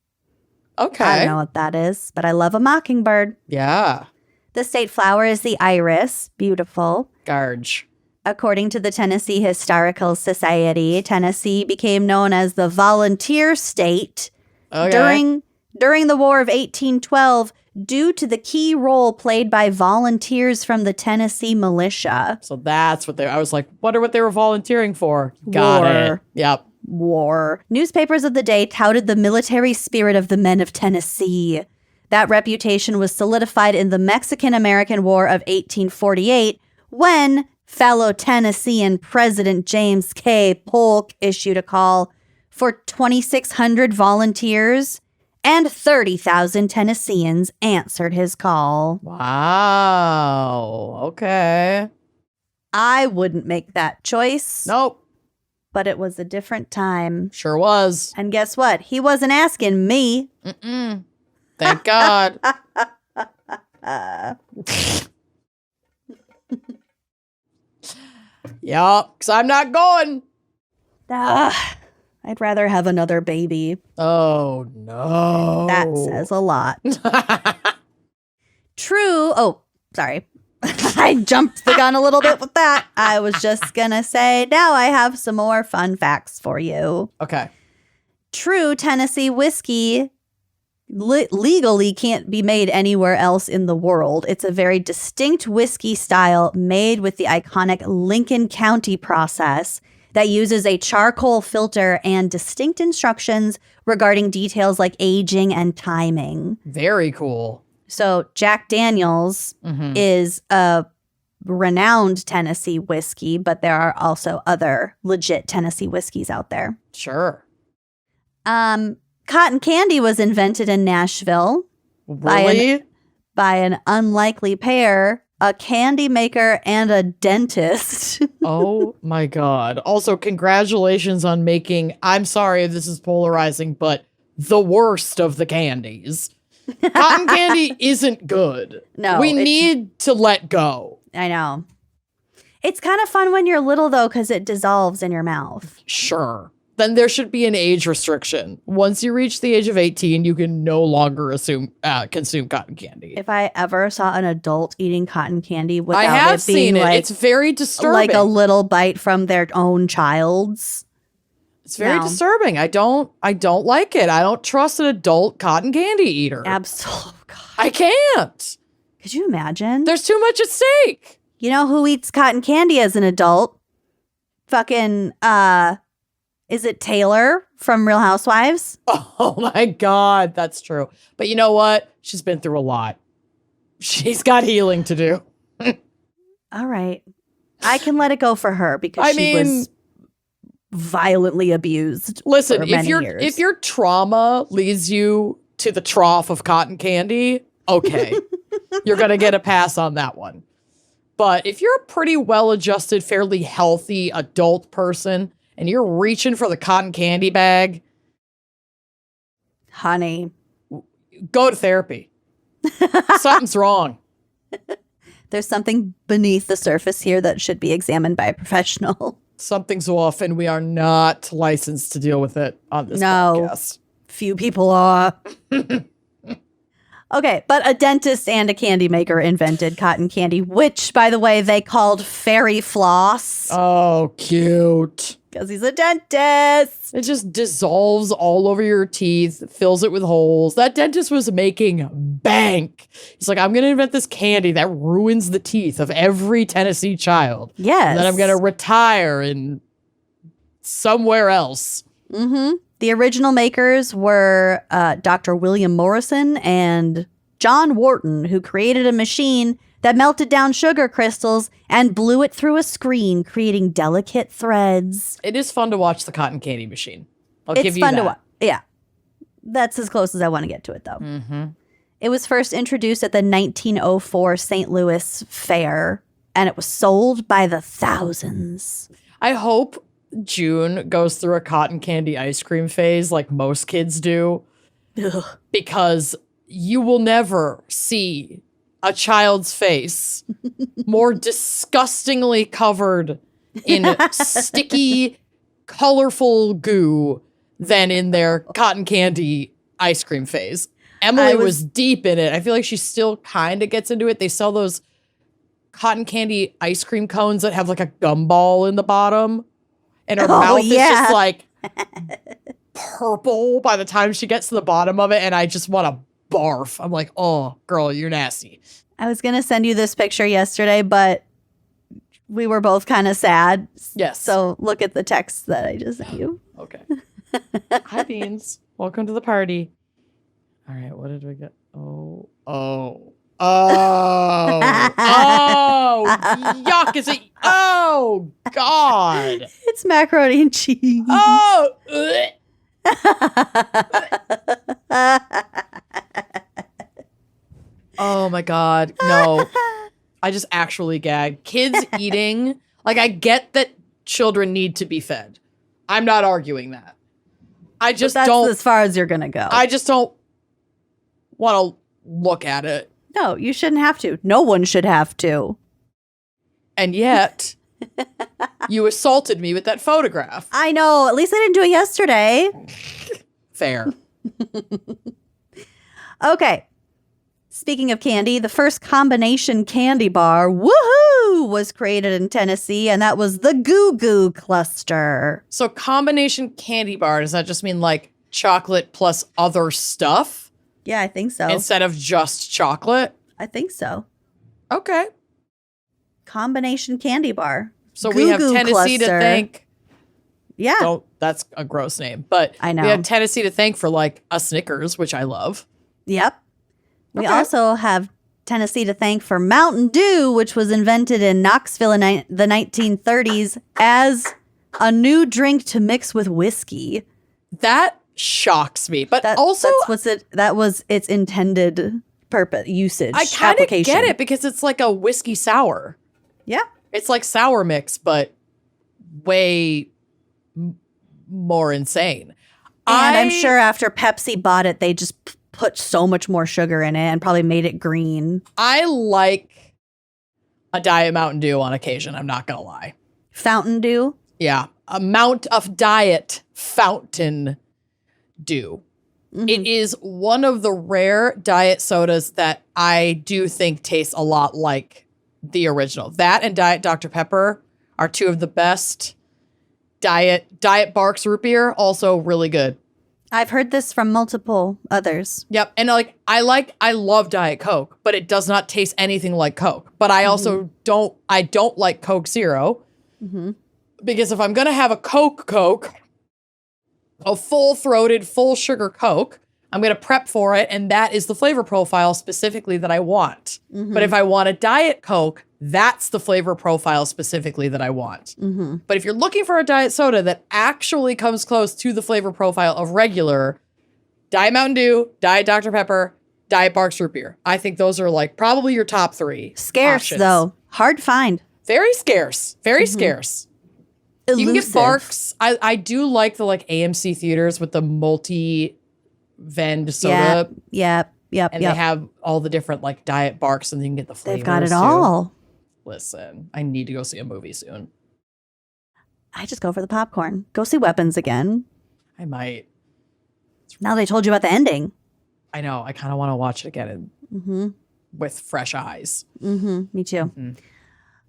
Okay. I don't know what that is, but I love a mockingbird. Yeah. The state flower is the iris. Beautiful. Garge. According to the Tennessee Historical Society, Tennessee became known as the volunteer state during the War of 1812 due to the key role played by volunteers from the Tennessee militia. So that's what I was like, wonder what they were volunteering for. Got it. Yep. War. Newspapers of the day touted the military spirit of the men of Tennessee. That reputation was solidified in the Mexican-American War of 1848 when fellow Tennessean President James K. Polk issued a call for 2,600 volunteers, and 30,000 Tennesseans answered his call. Wow. Okay. I wouldn't make that choice. Nope. But it was a different time. Sure was. And guess what? He wasn't asking me. Thank God. Yup, because I'm not going. I'd rather have another baby. Oh, no. That says a lot. True. Oh, sorry. I jumped the gun a little bit with that. I was just going to say, now I have some more fun facts for you. Okay. True Tennessee whiskey legally can't be made anywhere else in the world. It's a very distinct whiskey style made with the iconic Lincoln County process that uses a charcoal filter and distinct instructions regarding details like aging and timing. Very cool. So Jack Daniels is a renowned Tennessee whiskey, but there are also other legit Tennessee whiskeys out there. Sure. Cotton candy was invented in Nashville. Really? By an unlikely pair, a candy maker and a dentist. Oh my God. Also, congratulations on making, I'm sorry if this is polarizing, but the worst of the candies. Cotton candy isn't good. No. We need to let go. I know. It's kind of fun when you're little, though, because it dissolves in your mouth. Sure. Then there should be an age restriction. Once you reach the age of 18, you can no longer consume cotton candy. If I ever saw an adult eating cotton candy without I have it being seen it. like, It's very disturbing. like a little bite from their own child's. It's very disturbing. I don't like it. I don't trust an adult cotton candy eater. Absolutely. I can't. Could you imagine? There's too much at stake. You know who eats cotton candy as an adult? Fucking, is it Taylor from Real Housewives? Oh my God, that's true. But you know what? She's been through a lot. She's got healing to do. All right. I can let it go for her because she was violently abused. Listen, for many years. if your trauma leads you to the trough of cotton candy, okay. You're going to get a pass on that one. But if you're a pretty well-adjusted, fairly healthy adult person and you're reaching for the cotton candy bag, honey, go to therapy. Something's wrong. There's something beneath the surface here that should be examined by a professional. Something's off, and we are not licensed to deal with it on this podcast. Few people are. Okay, but a dentist and a candy maker invented cotton candy, which, by the way, they called fairy floss. Oh, cute. Because he's a dentist. It just dissolves all over your teeth, fills it with holes. That dentist was making bank. He's like, I'm going to invent this candy that ruins the teeth of every Tennessee child. Yes. And then I'm going to retire in somewhere else. Mm-hmm. The original makers were Dr. William Morrison and John Wharton, who created a machine that melted down sugar crystals and blew it through a screen, creating delicate threads. It is fun to watch the cotton candy machine. I'll give you that. It's fun to watch. Yeah. That's as close as I want to get to it, though. Mm-hmm. It was first introduced at the 1904 St. Louis Fair, and it was sold by the thousands. I hope June goes through a cotton candy ice cream phase like most kids do. Ugh. Because you will never see a child's face more disgustingly covered in sticky, colorful goo than in their cotton candy ice cream phase. Emily was deep in it. I feel like she still kind of gets into it. They sell those cotton candy ice cream cones that have like a gumball in the bottom. And her mouth is just like purple by the time she gets to the bottom of it. And I just want to barf. I'm like, oh, girl, you're nasty. I was going to send you this picture yesterday, but we were both kind of sad. Yes. So look at the text that I just sent you. Okay. Hi, Beans. Welcome to the party. All right. What did we get? Oh. Yuck. Is it? Oh, God. It's macaroni and cheese. Oh. Oh my God. No. I just actually gagged. Kids eating. Like, I get that children need to be fed. I'm not arguing that. I just that's don't. As far as you're going to go. I just don't want to look at it. No, you shouldn't have to. No one should have to. And yet, You assaulted me with that photograph. I know. At least I didn't do it yesterday. Fair. Okay. Speaking of candy, the first combination candy bar, woohoo, was created in Tennessee, and that was the Goo Goo Cluster. So combination candy bar, does that just mean like chocolate plus other stuff Yeah, I think so. instead of just chocolate? I think so. Okay. Combination candy bar. So Goo we have Goo Tennessee to Cluster. thank. Yeah. Don't, that's a gross name. But I know. we have Tennessee to thank for like a Snickers, which I love. Yep. We Okay. also have Tennessee to thank for Mountain Dew, which was invented in Knoxville in the 1930s as a new drink to mix with whiskey. That shocks me. But That, also, that was its intended purpose, usage, I kind of application. get it because it's like a whiskey sour. Yeah. It's like sour mix, but way more insane. And I'm sure after Pepsi bought it, they just put so much more sugar in it and probably made it green. I like a Diet Mountain Dew on occasion. I'm not going to lie. Fountain Dew. Yeah. Amount of Diet Fountain Dew. Mm-hmm. It is one of the rare diet sodas that I do think tastes a lot like the original. That and Diet Dr. Pepper are two of the best. Diet Barks root beer, also really good. I've heard this from multiple others. Yep. And I love Diet Coke, but it does not taste anything like Coke. But I also don't like Coke Zero. Mm-hmm. Because if I'm going to have a Coke, a full-throated, full sugar Coke, I'm going to prep for it. And that is the flavor profile specifically that I want. Mm-hmm. But if I want a Diet Coke, that's the flavor profile specifically that I want. Mm-hmm. But if you're looking for a diet soda that actually comes close to the flavor profile of regular, Diet Mountain Dew, Diet Dr. Pepper, Diet Barks root beer. I think those are like probably your top three. Scarce, options. though. Hard to find. Very scarce. Very scarce. Elusive. You can get Barks. I do like the like AMC theaters with the multi-vend soda. Yep. And they have all the different like Diet Barks and you can get the flavors. They've got it too. all. Listen, I need to go see a movie soon. I just go for the popcorn. Go see Weapons again. I might. Now they told you about the ending. I know. I kind of want to watch it again with fresh eyes. Me too.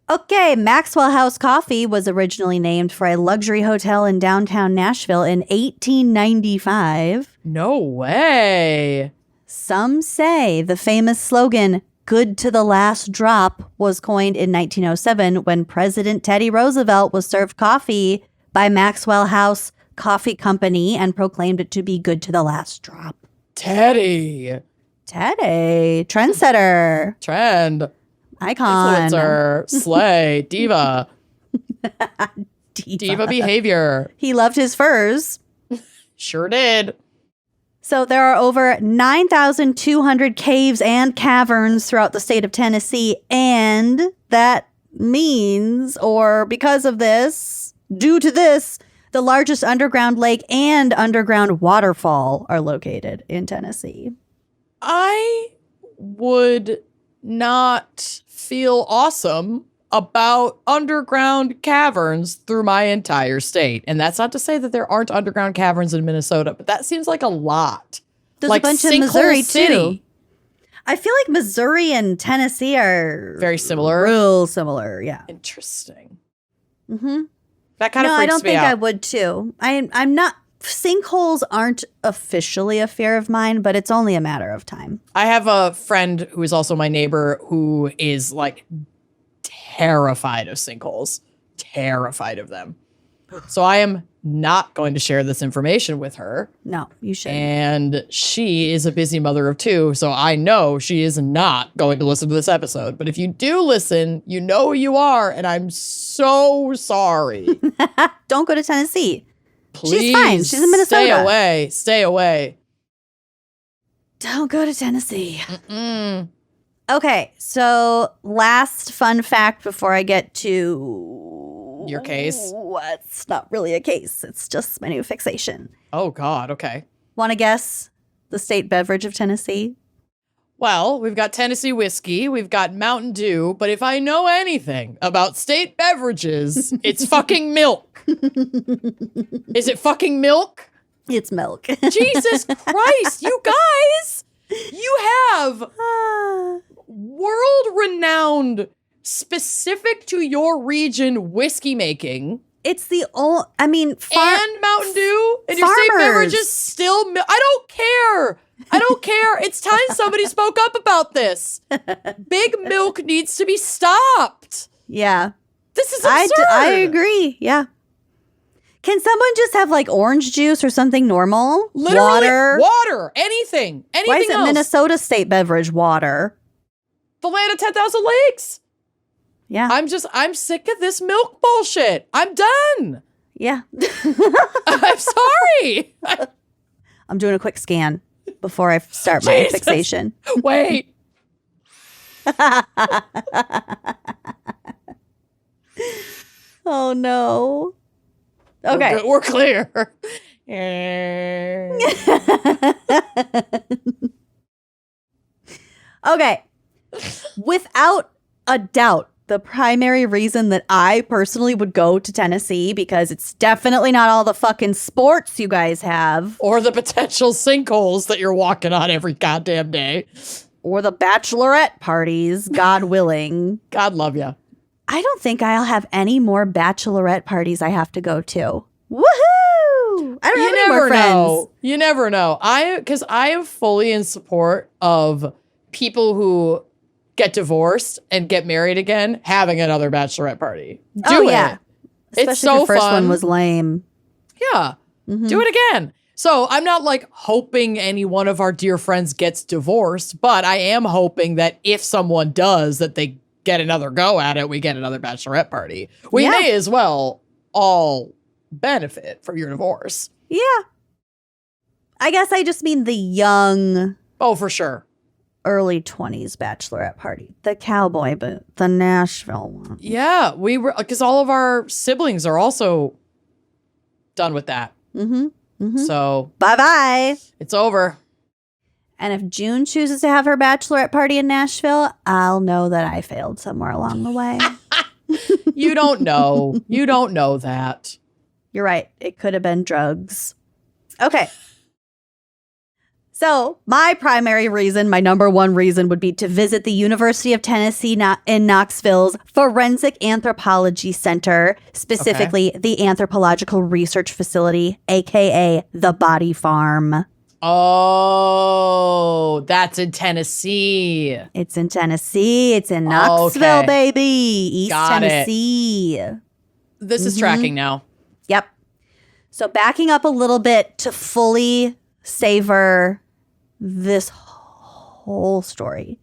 Okay, Maxwell House Coffee was originally named for a luxury hotel in downtown Nashville in 1895. No way. Some say the famous slogan, "Good to the last drop," was coined in 1907 when President Teddy Roosevelt was served coffee by Maxwell House Coffee Company and proclaimed it to be good to the last drop. Teddy. Trendsetter, Trend. icon, Influencer. Slay. Diva. Diva behavior. He loved his furs. Sure did. So there are over 9,200 caves and caverns throughout the state of Tennessee. And that means, or because of this, due to this, the largest underground lake and underground waterfall are located in Tennessee. I would not feel awesome about underground caverns through my entire state. And that's not to say that there aren't underground caverns in Minnesota, but that seems like a lot. There's like a bunch in Sinkhole Missouri, City. too. I feel like Missouri and Tennessee are Very similar. Real similar, yeah. Interesting. Mm-hmm. That kind of No, freaks I don't me think out. I would too. I'm not. Sinkholes aren't officially a fear of mine, but it's only a matter of time. I have a friend who is also my neighbor who is like terrified of sinkholes, terrified of them. So I am not going to share this information with her. No, you should. And she is a busy mother of two, so I know she is not going to listen to this episode. But if you do listen, you know who you are, and I'm so sorry. Don't go to Tennessee. Please, She's fine. She's in Minnesota. Stay away. Stay away. Don't go to Tennessee. Okay, so last fun fact before I get to Your case? It's not really a case. It's just my new fixation. Oh, God. Okay. Want to guess the state beverage of Tennessee? Well, we've got Tennessee whiskey, we've got Mountain Dew, but if I know anything about state beverages, it's fucking milk. Is it fucking milk? It's milk. Jesus Christ, you guys! You have world-renowned, specific to your region whiskey making. It's the old, And Mountain Dew? And your state beverage is still milk. I don't care. It's time somebody spoke up about this. Big milk needs to be stopped. Yeah. This is absurd. I agree. Yeah. Can someone just have like orange juice or something normal? Literally, water, anything Why is it else. Minnesota state beverage water? The land of 10,000 lakes. Yeah. I'm sick of this milk bullshit. I'm done. Yeah. I'm sorry. I'm doing a quick scan before I start my fixation. Wait. Oh no. Okay. We're clear. Okay. Without a doubt, the primary reason that I personally would go to Tennessee, because it's definitely not all the fucking sports you guys have. Or the potential sinkholes that you're walking on every goddamn day. Or the bachelorette parties, God willing. God love you. I don't think I'll have any more bachelorette parties I have to go to. Woohoo! I don't have any more friends. You never know. Because I am fully in support of people who get divorced and get married again, having another bachelorette party. Do it. Yeah. Especially It's so if the first fun. one was lame. Yeah. Do it again. So I'm not like hoping any one of our dear friends gets divorced, but I am hoping that if someone does, that they get another go at it, we get another bachelorette party. We may as well all benefit from your divorce. Yeah. I guess I just mean the young, Oh, for sure. early 20s bachelorette party. The cowboy boot, the Nashville one. Yeah, we were, because all of our siblings are also done with that. So Bye-bye. it's over. And if June chooses to have her bachelorette party in Nashville, I'll know that I failed somewhere along the way. You don't know. You don't know that. You're right. It could have been drugs. Okay. So my primary reason, my number one reason, would be to visit the University of Tennessee in Knoxville's Forensic Anthropology Center, specifically the Anthropological Research Facility, aka the Body Farm. Oh, that's in Tennessee. It's in Tennessee. It's in Knoxville, Okay. baby. East Got it. Tennessee. This is tracking now. Yep. So backing up a little bit to fully savor this whole story.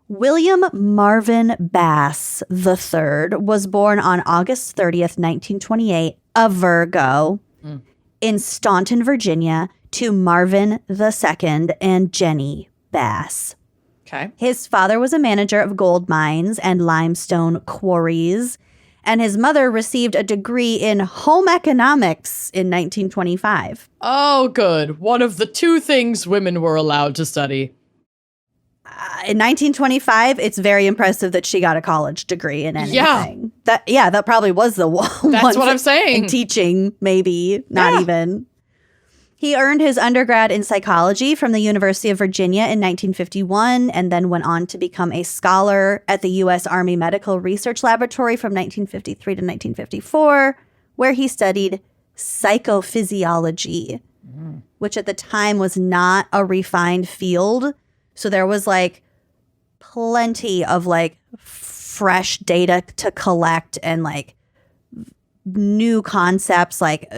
William Marvin Bass III was born on August 30th, 1928, a Virgo, in Staunton, Virginia, to Marvin II and Jenny Bass. Okay. His father was a manager of gold mines and limestone quarries, and his mother received a degree in home economics in 1925. Oh, good. One of the two things women were allowed to study. In 1925, it's very impressive that she got a college degree in anything. Yeah. That probably was the one. That's what I'm saying. In teaching, maybe, not even. He earned his undergrad in psychology from the University of Virginia in 1951 and then went on to become a scholar at the U.S. Army Medical Research Laboratory from 1953 to 1954, where he studied psychophysiology, which at the time was not a refined field. So there was like plenty of like fresh data to collect and like new concepts, like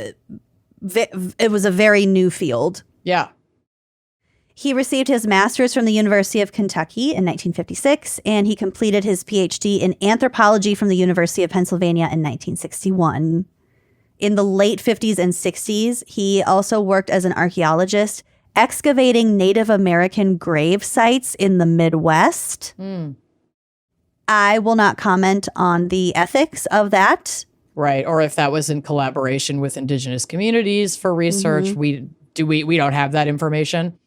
it was a very new field. Yeah. He received his master's from the University of Kentucky in 1956, and he completed his PhD in anthropology from the University of Pennsylvania in 1961. In the late 50s and 60s, he also worked as an archaeologist, excavating Native American grave sites in the Midwest. I will not comment on the ethics of that. Right. Or if that was in collaboration with indigenous communities for research. We don't have that information.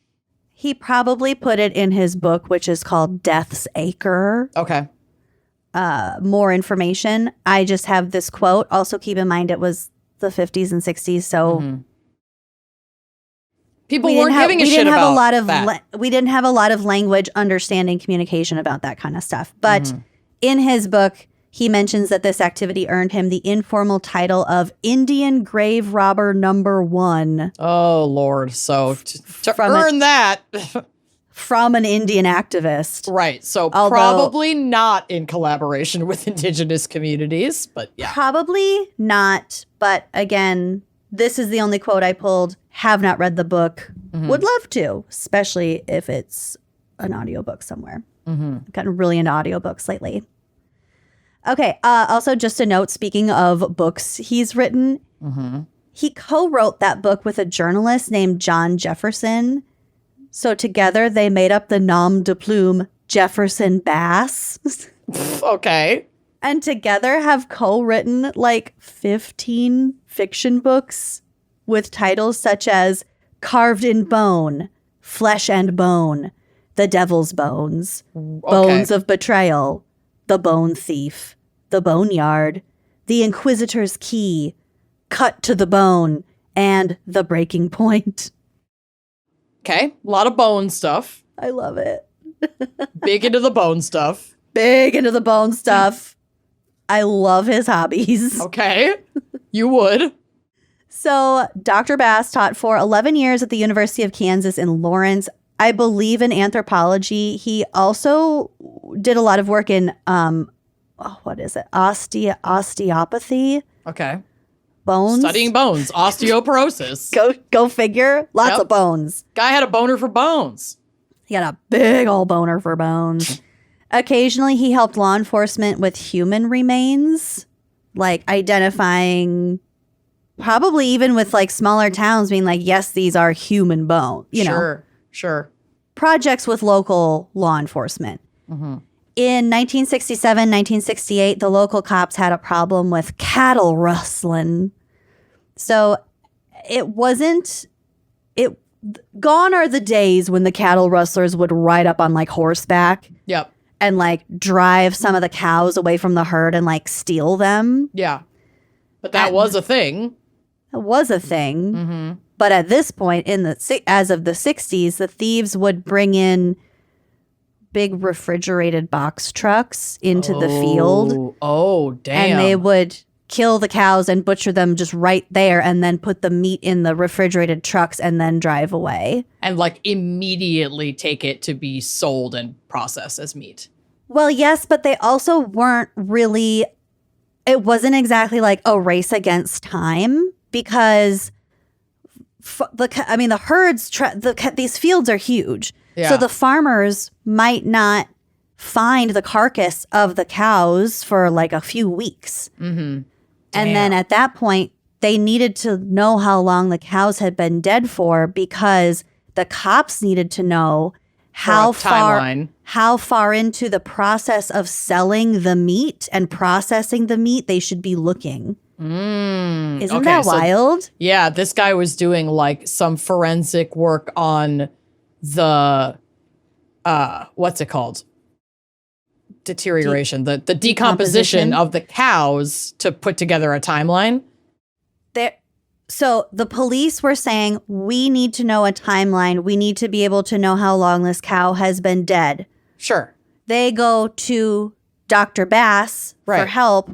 He probably put it in his book, which is called Death's Acre. Okay. More information. I just have this quote. Also, keep in mind it was the 50s and 60s, so people weren't giving a shit about that. We didn't have a lot of language, understanding, communication about that kind of stuff. But in his book, he mentions that this activity earned him the informal title of Indian Grave Robber Number 1. Oh, Lord. So to earn that... From an Indian activist. Right. So probably not in collaboration with indigenous communities, but yeah. Probably not. But again, this is the only quote I pulled. Have not read the book. Would love to, especially if it's an audiobook somewhere. I've gotten really into audiobooks lately. Okay. Also, just a note, speaking of books he's written, he co-wrote that book with a journalist named John Jefferson. So together they made up the nom de plume Jefferson Bass. Okay. And together have co-written like 15 fiction books with titles such as Carved in Bone, Flesh and Bone, The Devil's Bones, Bones of Betrayal, The Bone Thief, The Boneyard, The Inquisitor's Key, Cut to the Bone, and The Breaking Point. Okay, a lot of bone stuff. I love it. Big into the bone stuff. Big into the bone stuff. I love his hobbies. Okay, you would. So Dr. Bass taught for 11 years at the University of Kansas in Lawrence. I believe in anthropology. He also did a lot of work in, what is it? Osteopathy. Okay. Bones. Studying bones. Osteoporosis. Go figure. Lots of bones. Guy had a boner for bones. He had a big old boner for bones. Occasionally, he helped law enforcement with human remains, like identifying, probably even with like smaller towns being like, yes, these are human bones. You know, Sure. Projects with local law enforcement. In 1967, 1968, the local cops had a problem with cattle rustling. So gone are the days when the cattle rustlers would ride up on like horseback. Yep. And like drive some of the cows away from the herd and like steal them. Yeah. But that was a thing. It was a thing. But at this point, as of the 60s, the thieves would bring in big refrigerated box trucks into the field. Oh, damn. And they would kill the cows and butcher them just right there and then put the meat in the refrigerated trucks and then drive away. And like immediately take it to be sold and processed as meat. Well, yes, but they also weren't really, it wasn't exactly like a race against time because the herds, these fields are huge. Yeah. So the farmers might not find the carcass of the cows for like a few weeks. And then at that point, they needed to know how long the cows had been dead for because the cops needed to know how far into the process of selling the meat and processing the meat they should be looking. Isn't that wild? Yeah, this guy was doing like some forensic work on the what's it called? Deterioration, the decomposition of the cows to put together a timeline. So the police were saying, we need to know a timeline. We need to be able to know how long this cow has been dead. Sure. They go to Dr. Bass for help.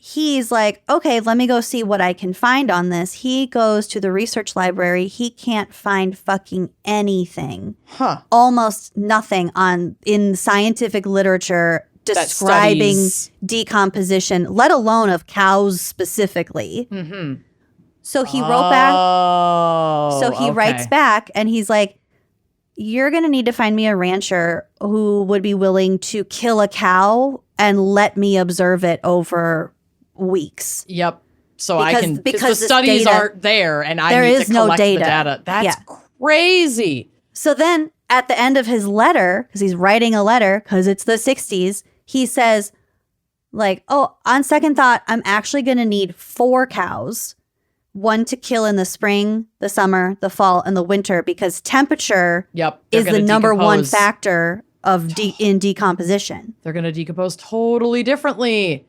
He's like, okay, let me go see what I can find on this. He goes to the research library. He can't find fucking anything. Almost nothing in scientific literature describing decomposition, let alone of cows specifically. So he wrote back. So he writes back and he's like, you're going to need to find me a rancher who would be willing to kill a cow and let me observe it over weeks. Yep. So because the studies aren't there and I need to collect the data. That's crazy. So then at the end of his letter, because he's writing a letter because it's the 60s, he says like, oh, on second thought, I'm actually going to need 4 cows. one to kill in the spring, the summer, the fall, and the winter because temperature is the number one factor of in decomposition. They're going to decompose totally differently.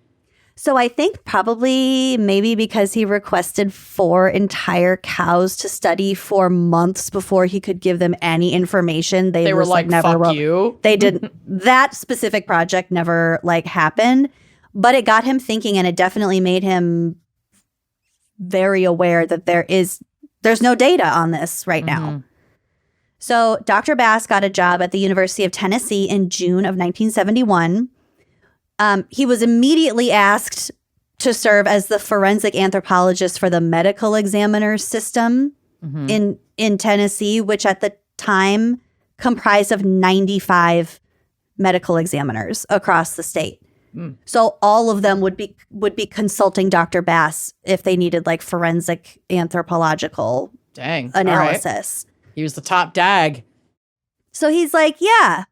So I think probably maybe because he requested 4 entire cows to study for months before he could give them any information. They were like, never fuck you. They didn't. That specific project never like happened, but it got him thinking, and it definitely made him very aware that there's no data on this right now. So Dr. Bass got a job at the University of Tennessee in June of 1971. He was immediately asked to serve as the forensic anthropologist for the medical examiner's system in Tennessee, which at the time comprised of 95 medical examiners across the state. So all of them would be consulting Dr. Bass if they needed like forensic anthropological analysis. Right. He was the top dag. So he's like, yeah,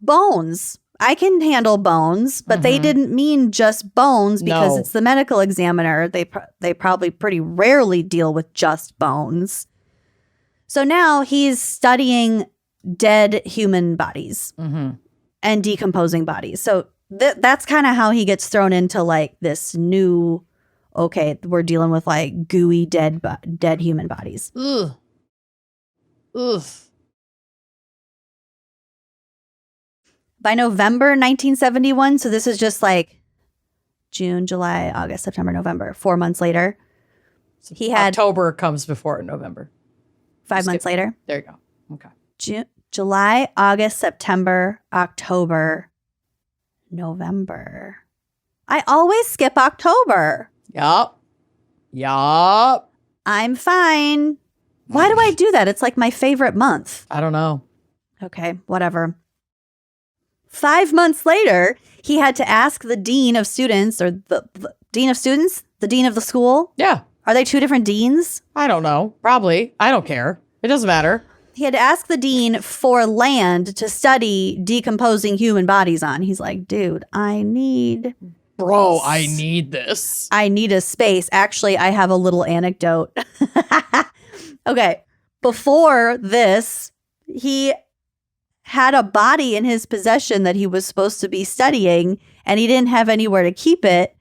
bones. I can handle bones, but they didn't mean just bones because it's the medical examiner. They probably pretty rarely deal with just bones. So now he's studying dead human bodies and decomposing bodies. So that's kind of how he gets thrown into like this new, okay, we're dealing with like gooey dead human bodies. Ugh. By November 1971, so this is just like June, July, August, September, November, 4 months later. So he had October comes before November. 5 months later. There you go. Okay. July, August, September, October, November. I always skip October. Yup. I'm fine. Why do I do that? It's like my favorite month. I don't know. Okay, whatever. 5 months later, he had to ask the dean of students, or the dean of students, the dean of the school. Yeah. Are they two different deans? I don't know. Probably. I don't care. It doesn't matter. He had to ask the dean for land to study decomposing human bodies on. He's like, dude, I need this. I need a space. Actually, I have a little anecdote. Okay. Before this, he had a body in his possession that he was supposed to be studying, and he didn't have anywhere to keep it.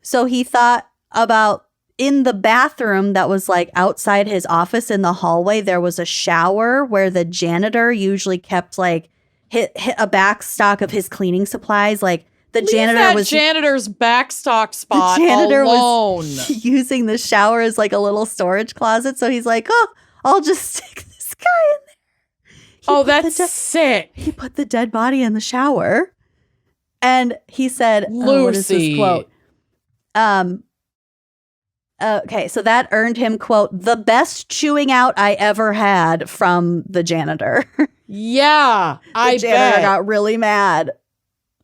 So he thought about in the bathroom that was like outside his office in the hallway, there was a shower where the janitor usually kept like hit a back stock of his cleaning supplies. Like the janitor's backstock spot the janitor alone. Was using the shower as like a little storage closet. So he's like, oh, I'll just stick this guy in there. That's sick. He put the dead body in the shower. And he said, Lucy. What is this quote? Okay, so that earned him, quote, the best chewing out I ever had from the janitor. Yeah, the janitor got really mad.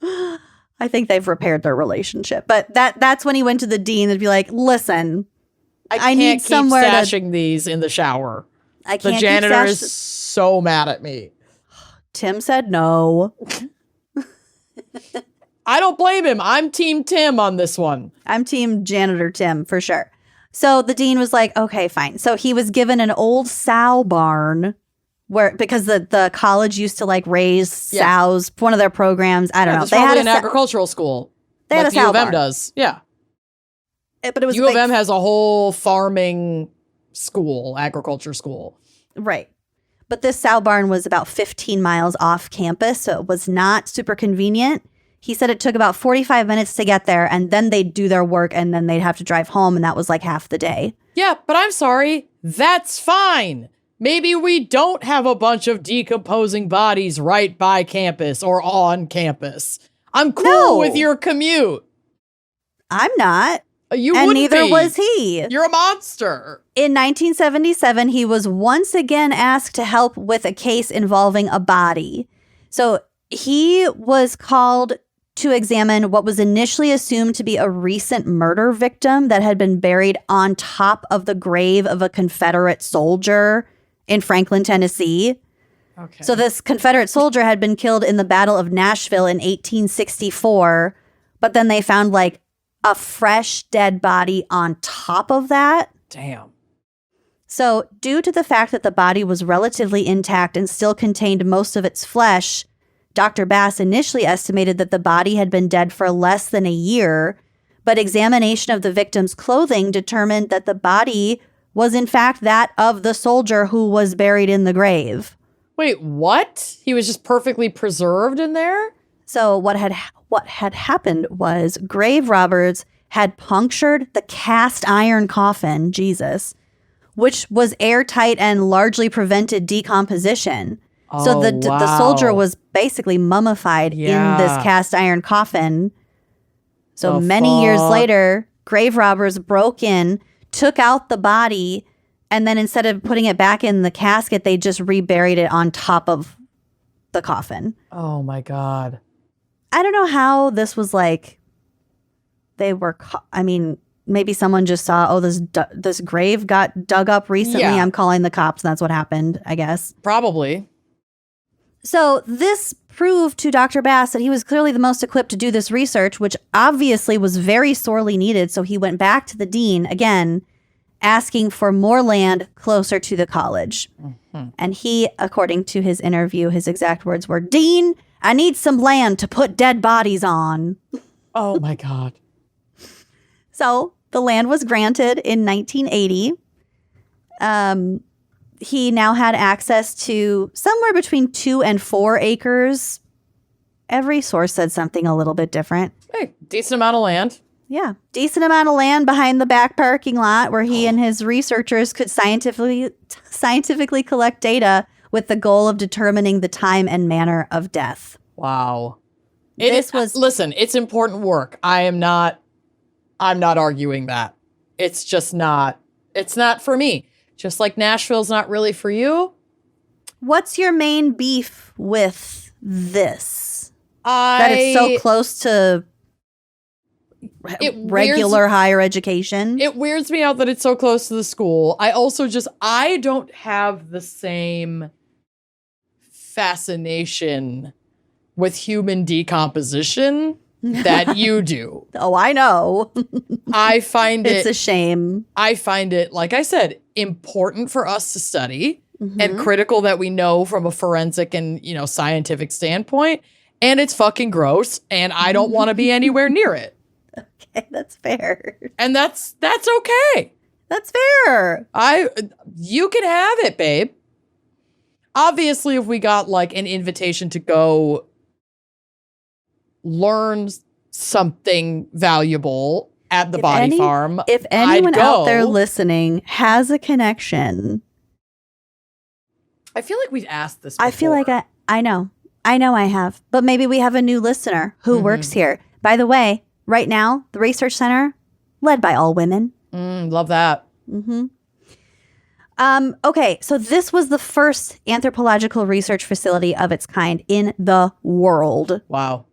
I think they've repaired their relationship. But that's when he went to the dean and be like, listen, I need somewhere to stashing these in the shower. I can't. The janitor is so mad at me. Tim said no. I don't blame him. I'm Team Tim on this one. I'm Team Janitor Tim for sure. So the dean was like, okay, fine. So he was given an old sow barn because the college used to like raise sows, one of their programs. I don't know. They had an agricultural school. They had a sow U of M barn. does. Yeah. But it was U of M has a whole farming school, agriculture school. Right. But this sow barn was about 15 miles off campus, so it was not super convenient. He said it took about 45 minutes to get there, and then they'd do their work, and then they'd have to drive home, and that was like half the day. Yeah, but I'm sorry. That's fine. Maybe we don't have a bunch of decomposing bodies right by campus or on campus. I'm cool with your commute. I'm not. You and wouldn't neither be. was he. You're a monster. In 1977, he was once again asked to help with a case involving a body. So he was called to examine what was initially assumed to be a recent murder victim that had been buried on top of the grave of a Confederate soldier in Franklin, Tennessee. Okay. So this Confederate soldier had been killed in the Battle of Nashville in 1864, but then they found like a fresh dead body on top of that. Damn. So, due to the fact that the body was relatively intact and still contained most of its flesh, Dr. Bass initially estimated that the body had been dead for less than a year, but examination of the victim's clothing determined that the body was in fact that of the soldier who was buried in the grave. Wait, what? He was just perfectly preserved in there? So what had happened was grave robbers had punctured the cast iron coffin, Jesus, which was airtight and largely prevented decomposition. So the soldier was basically mummified in this cast iron coffin. So many years later, grave robbers broke in, took out the body, and then instead of putting it back in the casket, they just reburied it on top of the coffin. Oh my God. I don't know how this was like, maybe someone just saw, oh, this grave got dug up recently. Yeah. I'm calling the cops. And that's what happened, I guess. Probably. So this proved to Dr. Bass that he was clearly the most equipped to do this research, which obviously was very sorely needed. So he went back to the dean again, asking for more land closer to the college. Mm-hmm. And he, according to his interview, his exact words were, "Dean, I need some land to put dead bodies on." Oh my God. So the land was granted in 1980. He now had access to somewhere between 2 and 4 acres. Every source said something a little bit different. Hey, decent amount of land. Yeah, decent amount of land behind the back parking lot where he and his researchers could scientifically collect data with the goal of determining the time and manner of death. Wow. Listen, it's important work. I'm not arguing that. It's just not, it's not for me. Just like Nashville's not really for you. What's your main beef with this? That it's so close to regular higher education? It weirds me out that it's so close to the school. I don't have the same fascination with human decomposition that you do. Oh, I know. I find it's a shame. I find it, like I said, important for us to study and critical that we know from a forensic and, scientific standpoint. And it's fucking gross. And I don't want to be anywhere near it. Okay, that's fair. And that's okay. That's fair. You can have it, babe. Obviously, if we got like an invitation to go learn something valuable at the body farm, if anyone out there listening has a connection, I feel like we've asked this before. I feel like I know I have, but maybe we have a new listener who works here. By the way, right now, the research center led by all women. Love that. Okay, so this was the first anthropological research facility of its kind in the world. Wow.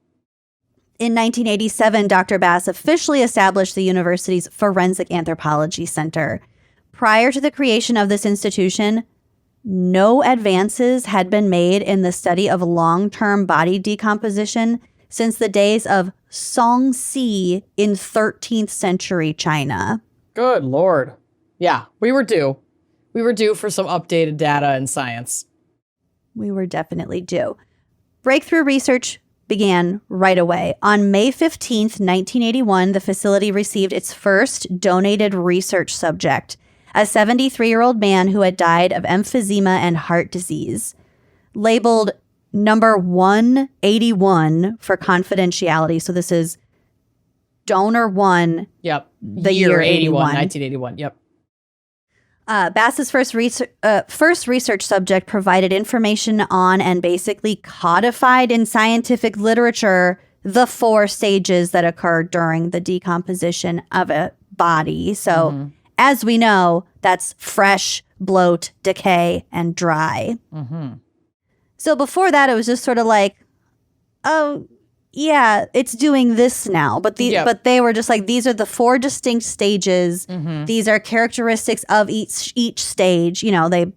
In 1987, Dr. Bass officially established the university's Forensic Anthropology Center. Prior to the creation of this institution, no advances had been made in the study of long-term body decomposition since the days of Songxi in 13th century China. Good Lord. Yeah, we were due. We were due for some updated data and science. We were definitely due. Breakthrough research began right away. On May 15th, 1981, the facility received its first donated research subject, a 73-year-old man who had died of emphysema and heart disease. Labeled number 181 for confidentiality. So this is donor 1. Yep. The year 81. 1981. Yep. Bass's first research subject provided information on and basically codified in scientific literature the 4 stages that occurred during the decomposition of a body. So, as we know, that's fresh, bloat, decay, and dry. So before that, it was just sort of like, oh, yeah, it's doing this now. But they were just like, these are the 4 distinct stages. These are characteristics of each stage. They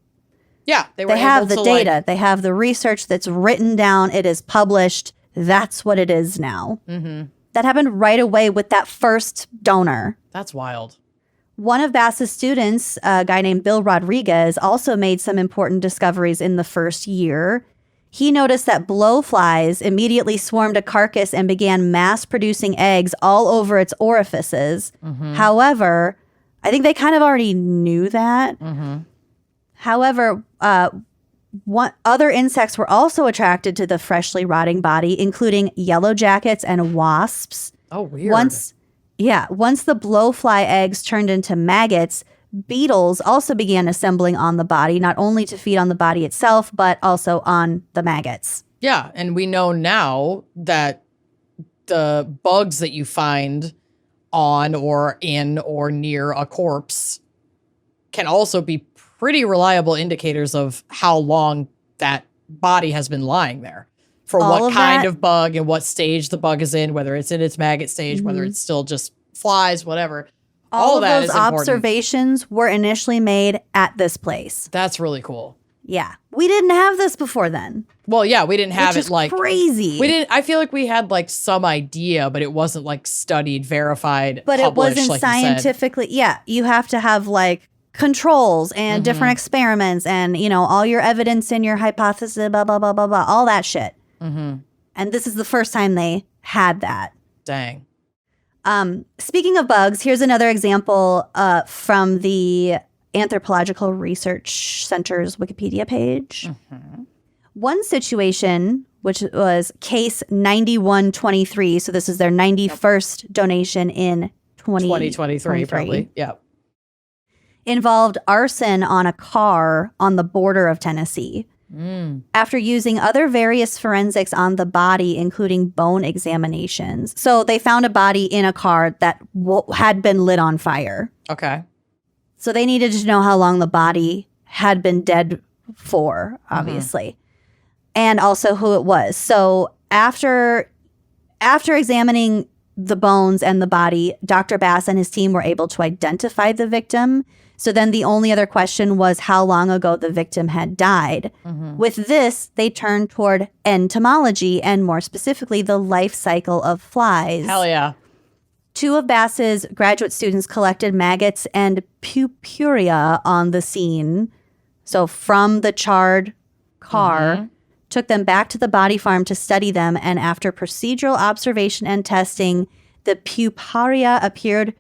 have the data. They have the research that's written down. It is published. That's what it is now. That happened right away with that first donor. That's wild. One of Bass's students, a guy named Bill Rodriguez, also made some important discoveries in the first year. He noticed that blowflies immediately swarmed a carcass and began mass producing eggs all over its orifices. However, I think they kind of already knew that. However, other insects were also attracted to the freshly rotting body, including yellow jackets and wasps. Oh, weird. Once the blowfly eggs turned into maggots, beetles also began assembling on the body, not only to feed on the body itself, but also on the maggots. Yeah, and we know now that the bugs that you find on or in or near a corpse can also be pretty reliable indicators of how long that body has been lying there. For what kind of bug and what stage the bug is in, whether it's in its maggot stage, whether it's still just flies, whatever. All of that those is important. observations were initially made at this place. That's really cool. Yeah. We didn't have this before then. Well, yeah, we didn't have which it is like crazy. We didn't. I feel like we had like some idea, but it wasn't like studied, verified, but published, it wasn't like scientifically. Yeah, you have to have like controls and different experiments and all your evidence and your hypothesis, blah blah blah blah blah, all that shit. And this is the first time they had that. Dang. Speaking of bugs, here's another example from the Anthropological Research Center's Wikipedia page. One situation, which was case 9123, so this is their 91st donation in 2023, probably. Yeah. Involved arson on a car on the border of Tennessee. After using other various forensics on the body, including bone examinations. So they found a body in a car that had been lit on fire. Okay. So they needed to know how long the body had been dead for, obviously. And also who it was. So after examining the bones and the body, Dr. Bass and his team were able to identify the victim. So then the only other question was how long ago the victim had died. With this, they turned toward entomology and more specifically the life cycle of flies. Hell yeah. Two of Bass's graduate students collected maggots and pupuria on the scene. So from the charred car, took them back to the body farm to study them. And after procedural observation and testing, the puparia appeared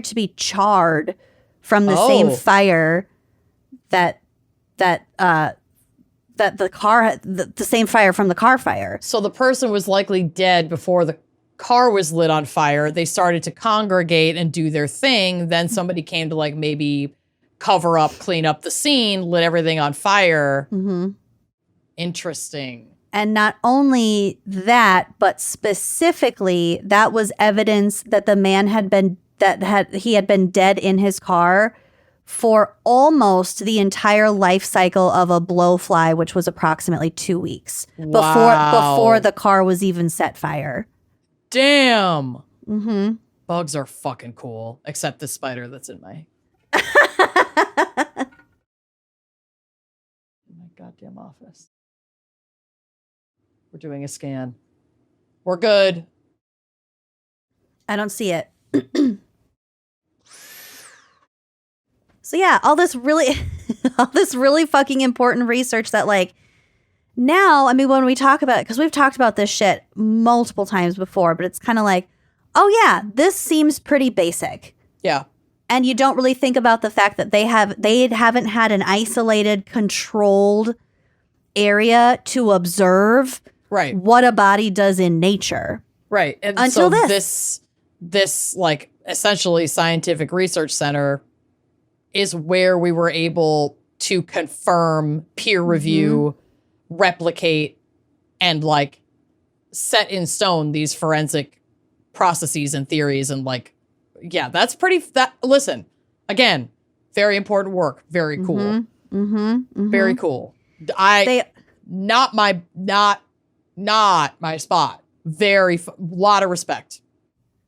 to be charred from the same fire that the car, the same fire from the car fire. So the person was likely dead before the car was lit on fire. They started to congregate and do their thing. Then somebody came to like maybe cover up, clean up the scene, lit everything on fire. Interesting. And not only that, but specifically that was evidence that the man had been dead in his car for almost the entire life cycle of a blowfly, which was approximately 2 weeks before the car was even set fire. Damn. Bugs are fucking cool, except the spider that's in my goddamn office. We're doing a scan. We're good. I don't see it. So yeah, all this really fucking important research that like now, I mean, when we talk about it, because we've talked about this shit multiple times before, but it's kind of like, oh yeah, this seems pretty basic. Yeah. And you don't really think about the fact that they haven't had an isolated, controlled area to observe what a body does in nature. Right. And until so this like essentially scientific research center is where we were able to confirm, peer review, replicate, and like set in stone these forensic processes and theories. And like, yeah, that's listen, again, very important work. Very cool. Very cool. Not my spot. Lot of respect.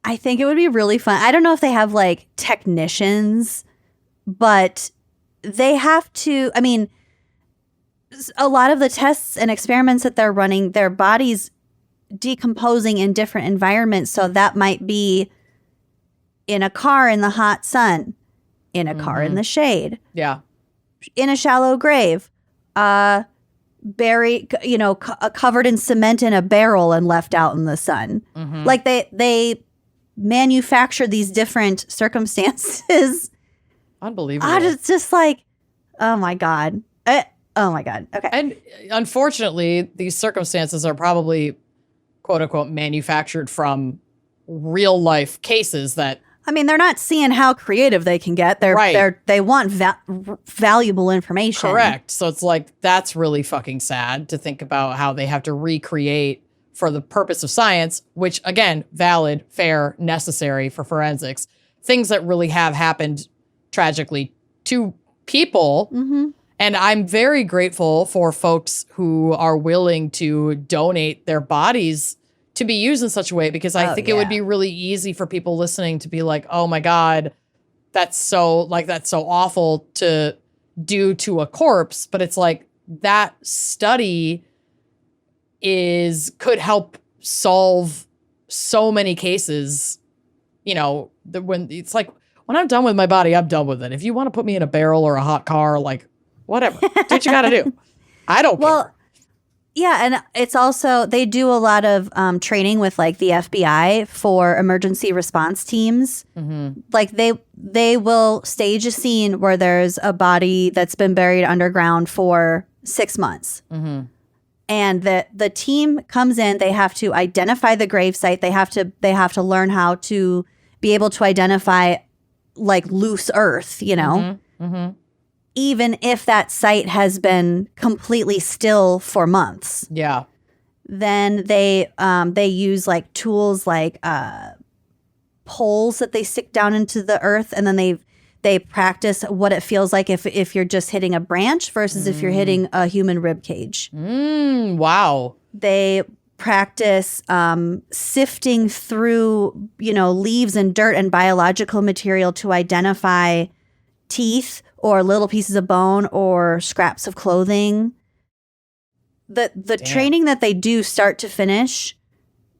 I think it would be really fun. I don't know if they have like technicians, but they have to, I mean, a lot of the tests and experiments that they're running, their bodies decomposing in different environments. So that might be in a car in the hot sun. in a car in the shade, Yeah. in a shallow grave, buried, covered in cement in a barrel and left out in the sun. Like they manufacture these different circumstances. Unbelievable. It's just like, oh my God. Oh my God. Okay. And unfortunately, these circumstances are probably, quote unquote, manufactured from real life cases that. I mean, they're not seeing how creative they can get. They want valuable information. Correct. So it's like, that's really fucking sad to think about how they have to recreate for the purpose of science, which again, valid, fair, necessary for forensics, things that really have happened tragically to people. And I'm very grateful for folks who are willing to donate their bodies to be used in such a way, because I think it would be really easy for people listening to be like, oh my God, that's so awful to do to a corpse. But it's like, that study could help solve so many cases, when I'm done with my body, I'm done with it. If you want to put me in a barrel or a hot car, like, whatever, do what you got to do. I don't care. Yeah, and it's also, they do a lot of training with like the FBI for emergency response teams. Like they will stage a scene where there's a body that's been buried underground for 6 months. And the team comes in, they have to identify the gravesite. They have to learn how to be able to identify like loose earth, even if that site has been completely still for months. Yeah. Then they use like tools like poles that they stick down into the earth, and then they practice what it feels like if you're just hitting a branch versus if you're hitting a human rib cage. Wow. They practice sifting through, leaves and dirt and biological material to identify teeth or little pieces of bone or scraps of clothing. The training that they do start to finish,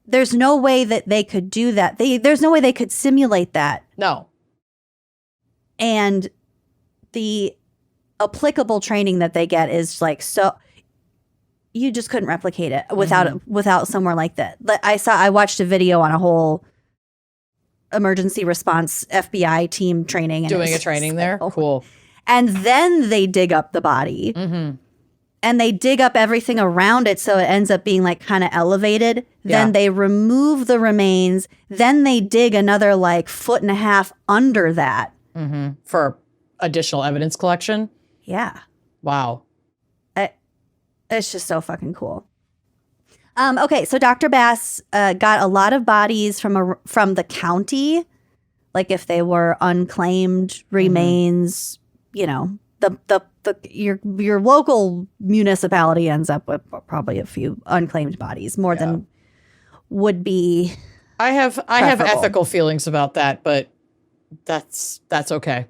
there's no way that they could do that. There's no way they could simulate that. No. And the applicable training that they get is like, so you just couldn't replicate it without somewhere like that. I watched a video on a whole emergency response FBI team training. And doing a training there? Cool. And then they dig up the body. And they dig up everything around it so it ends up being like kind of elevated. Yeah. Then they remove the remains. Then they dig another like 1.5 feet under that. For additional evidence collection? Yeah. Wow. It's just so fucking cool. Okay, so Dr. Bass got a lot of bodies from the county, like if they were unclaimed remains, your local municipality ends up with probably a few unclaimed bodies, more than would be. I have ethical feelings about that, but that's okay.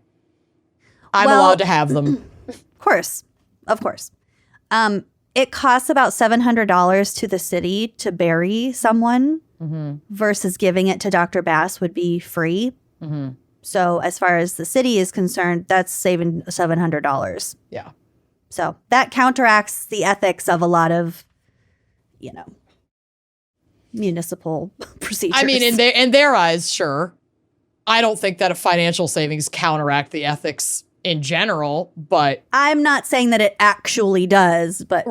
I'm allowed to have them. Of course. It costs about $700 to the city to bury someone versus giving it to Dr. Bass would be free. So as far as the city is concerned, that's saving $700. Yeah. So that counteracts the ethics of a lot of, municipal procedures. I mean, in their eyes, sure. I don't think that a financial savings counteract the ethics in general, but I'm not saying that it actually does, but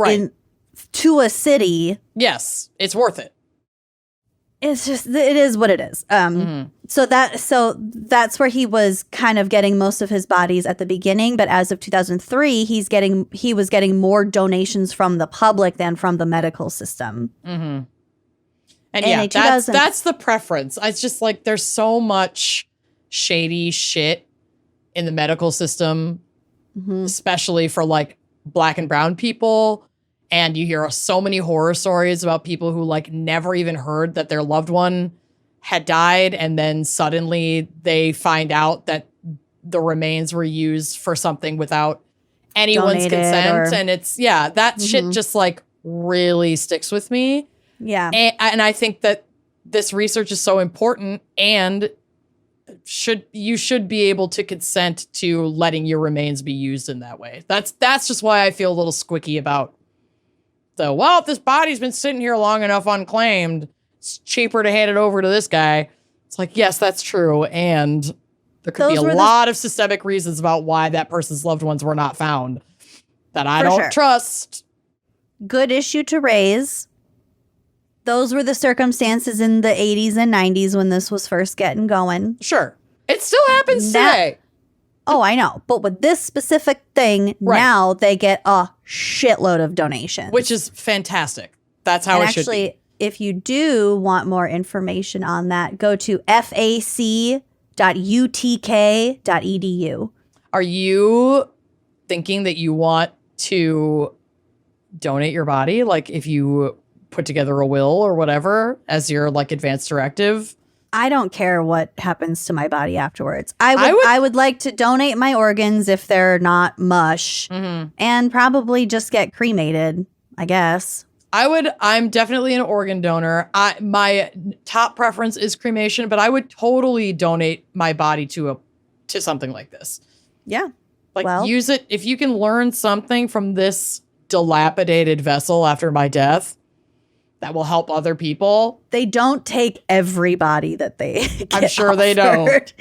to a city, yes, it's worth it. It is what it is. So that's where he was kind of getting most of his bodies at the beginning, but as of 2003, he was getting more donations from the public than from the medical system. And yeah, that's the preference. It's just like there's so much shady shit in the medical system, especially for like Black and brown people. And you hear so many horror stories about people who like never even heard that their loved one had died. And then suddenly they find out that the remains were used for something without anyone's consent. And it's, that shit just like really sticks with me. Yeah. And I think that this research is so important. And you should be able to consent to letting your remains be used in that way. That's just why I feel a little squicky about if this body's been sitting here long enough unclaimed, it's cheaper to hand it over to this guy. It's like, yes, that's true. And there could be a lot of systemic reasons about why that person's loved ones were not found that I don't trust. Good issue to raise. Those were the circumstances in the 80s and 90s when this was first getting going. Sure. It still happens today. Oh, I know. But with this specific thing, now they get a shitload of donations. Which is fantastic. That's how it should be. Actually, if you do want more information on that, go to fac.utk.edu. Are you thinking that you want to donate your body? Like if you put together a will or whatever as your like advance directive? I don't care what happens to my body afterwards. I would like to donate my organs if they're not mush and probably just get cremated, I guess. I'm definitely an organ donor. My top preference is cremation, but I would totally donate my body to something like this. Yeah. Like use it if you can learn something from this dilapidated vessel after my death. That will help other people. They don't take every body that they get I'm sure they don't.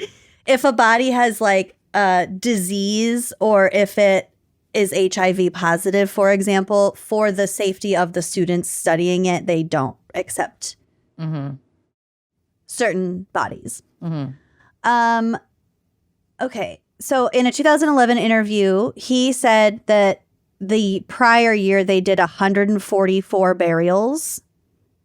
If a body has like a disease or if it is HIV positive, for example, for the safety of the students studying it, they don't accept certain bodies. Okay. So in a 2011 interview, he said that the prior year they did 144 burials.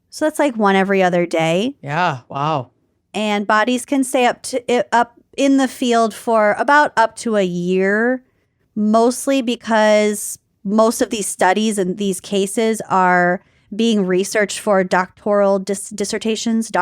So that's like one every other day. Yeah. Wow. And bodies can stay up in the field for about up to a year, mostly because most of these studies and these cases are being researched for doctoral dissertations. I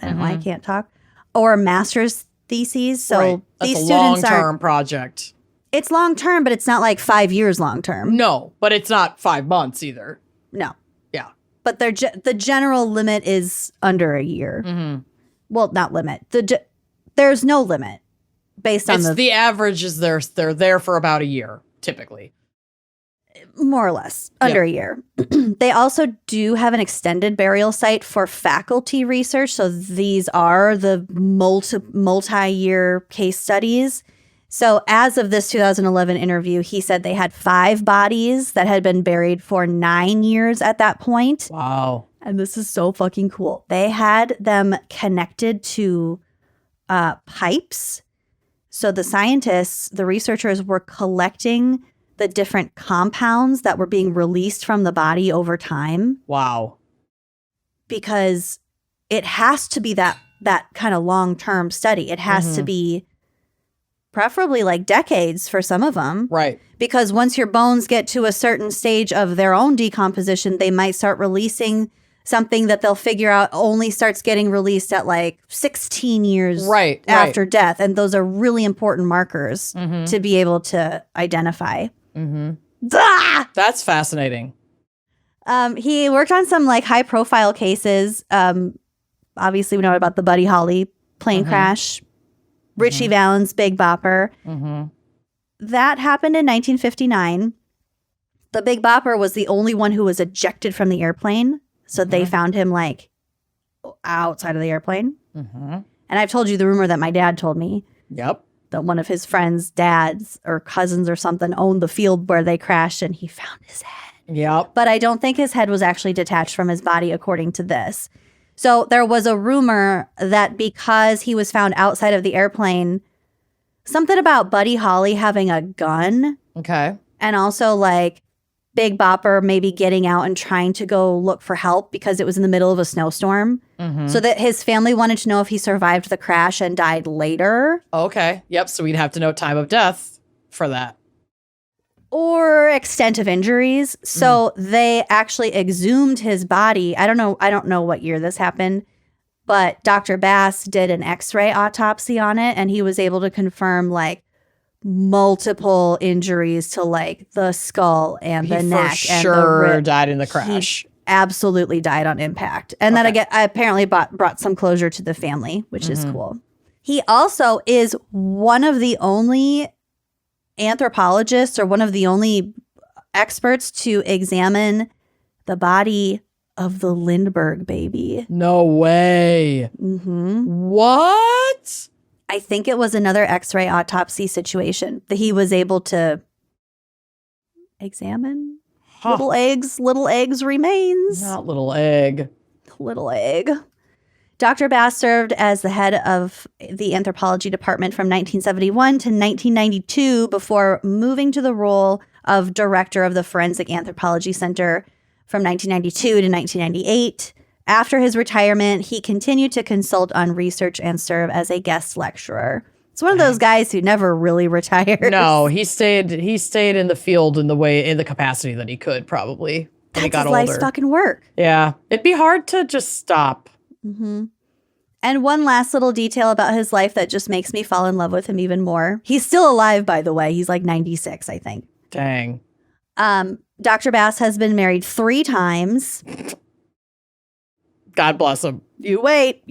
don't know why I can't talk. Or master's theses. So That's these a students long-term project. It's long-term, but it's not like 5 years long-term. No, but it's not 5 months either. No. Yeah. But the general limit is under a year. Well, not limit. There's no limit based on the average is they're there for about a year, typically. More or less, under a year. They also do have an extended burial site for faculty research. So these are the multi-year case studies. So as of this 2011 interview, he said they had 5 bodies that had been buried for 9 years at that point. Wow. And this is so fucking cool. They had them connected to pipes. So the scientists, the researchers were collecting the different compounds that were being released from the body over time. Wow. Because it has to be that kind of long-term study. It has to be preferably like decades for some of them. Right. Because once your bones get to a certain stage of their own decomposition, they might start releasing something that they'll figure out only starts getting released at like 16 years after death. And those are really important markers to be able to identify. That's fascinating. He worked on some like high profile cases. Obviously, we know about the Buddy Holly plane crash, Richie Valens' Big Bopper. That happened in 1959. The Big Bopper was the only one who was ejected from the airplane. So they found him like outside of the airplane. And I've told you the rumor that my dad told me. Yep. That one of his friends' dads or cousins or something owned the field where they crashed and he found his head. Yep. But I don't think his head was actually detached from his body according to this. So there was a rumor that because he was found outside of the airplane, something about Buddy Holly having a gun. Okay. And also like Big Bopper maybe getting out and trying to go look for help because it was in the middle of a snowstorm. So that his family wanted to know if he survived the crash and died later. Okay. Yep. So we'd have to know time of death for that. Or extent of injuries. So they actually exhumed his body. I don't know what year this happened, but Dr. Bass did an X-ray autopsy on it and he was able to confirm like multiple injuries to like the skull and the neck and the rib. Died in the crash. He absolutely died on impact. And that again apparently brought some closure to the family, which is cool. He also is one of the only anthropologists or one of the only experts to examine the body of the Lindbergh baby. No way. Mm-hmm. What? I think it was another X-ray autopsy situation that he was able to examine. Little eggs remains. Not little egg. Little egg. Dr. Bass served as the head of the anthropology department from 1971 to 1992 before moving to the role of director of the Forensic Anthropology Center from 1992 to 1998. After his retirement, he continued to consult on research and serve as a guest lecturer. It's one of those guys who never really retires. No, he stayed in the field in the capacity that he could, probably. When he got his older. life's fucking work. Yeah. It'd be hard to just stop. Mm-hmm. And one last little detail about his life that just makes me fall in love with him even more. He's still alive, by the way. He's like 96, I think. Dang. Dr. Bass has been married 3 times. God bless him. You wait.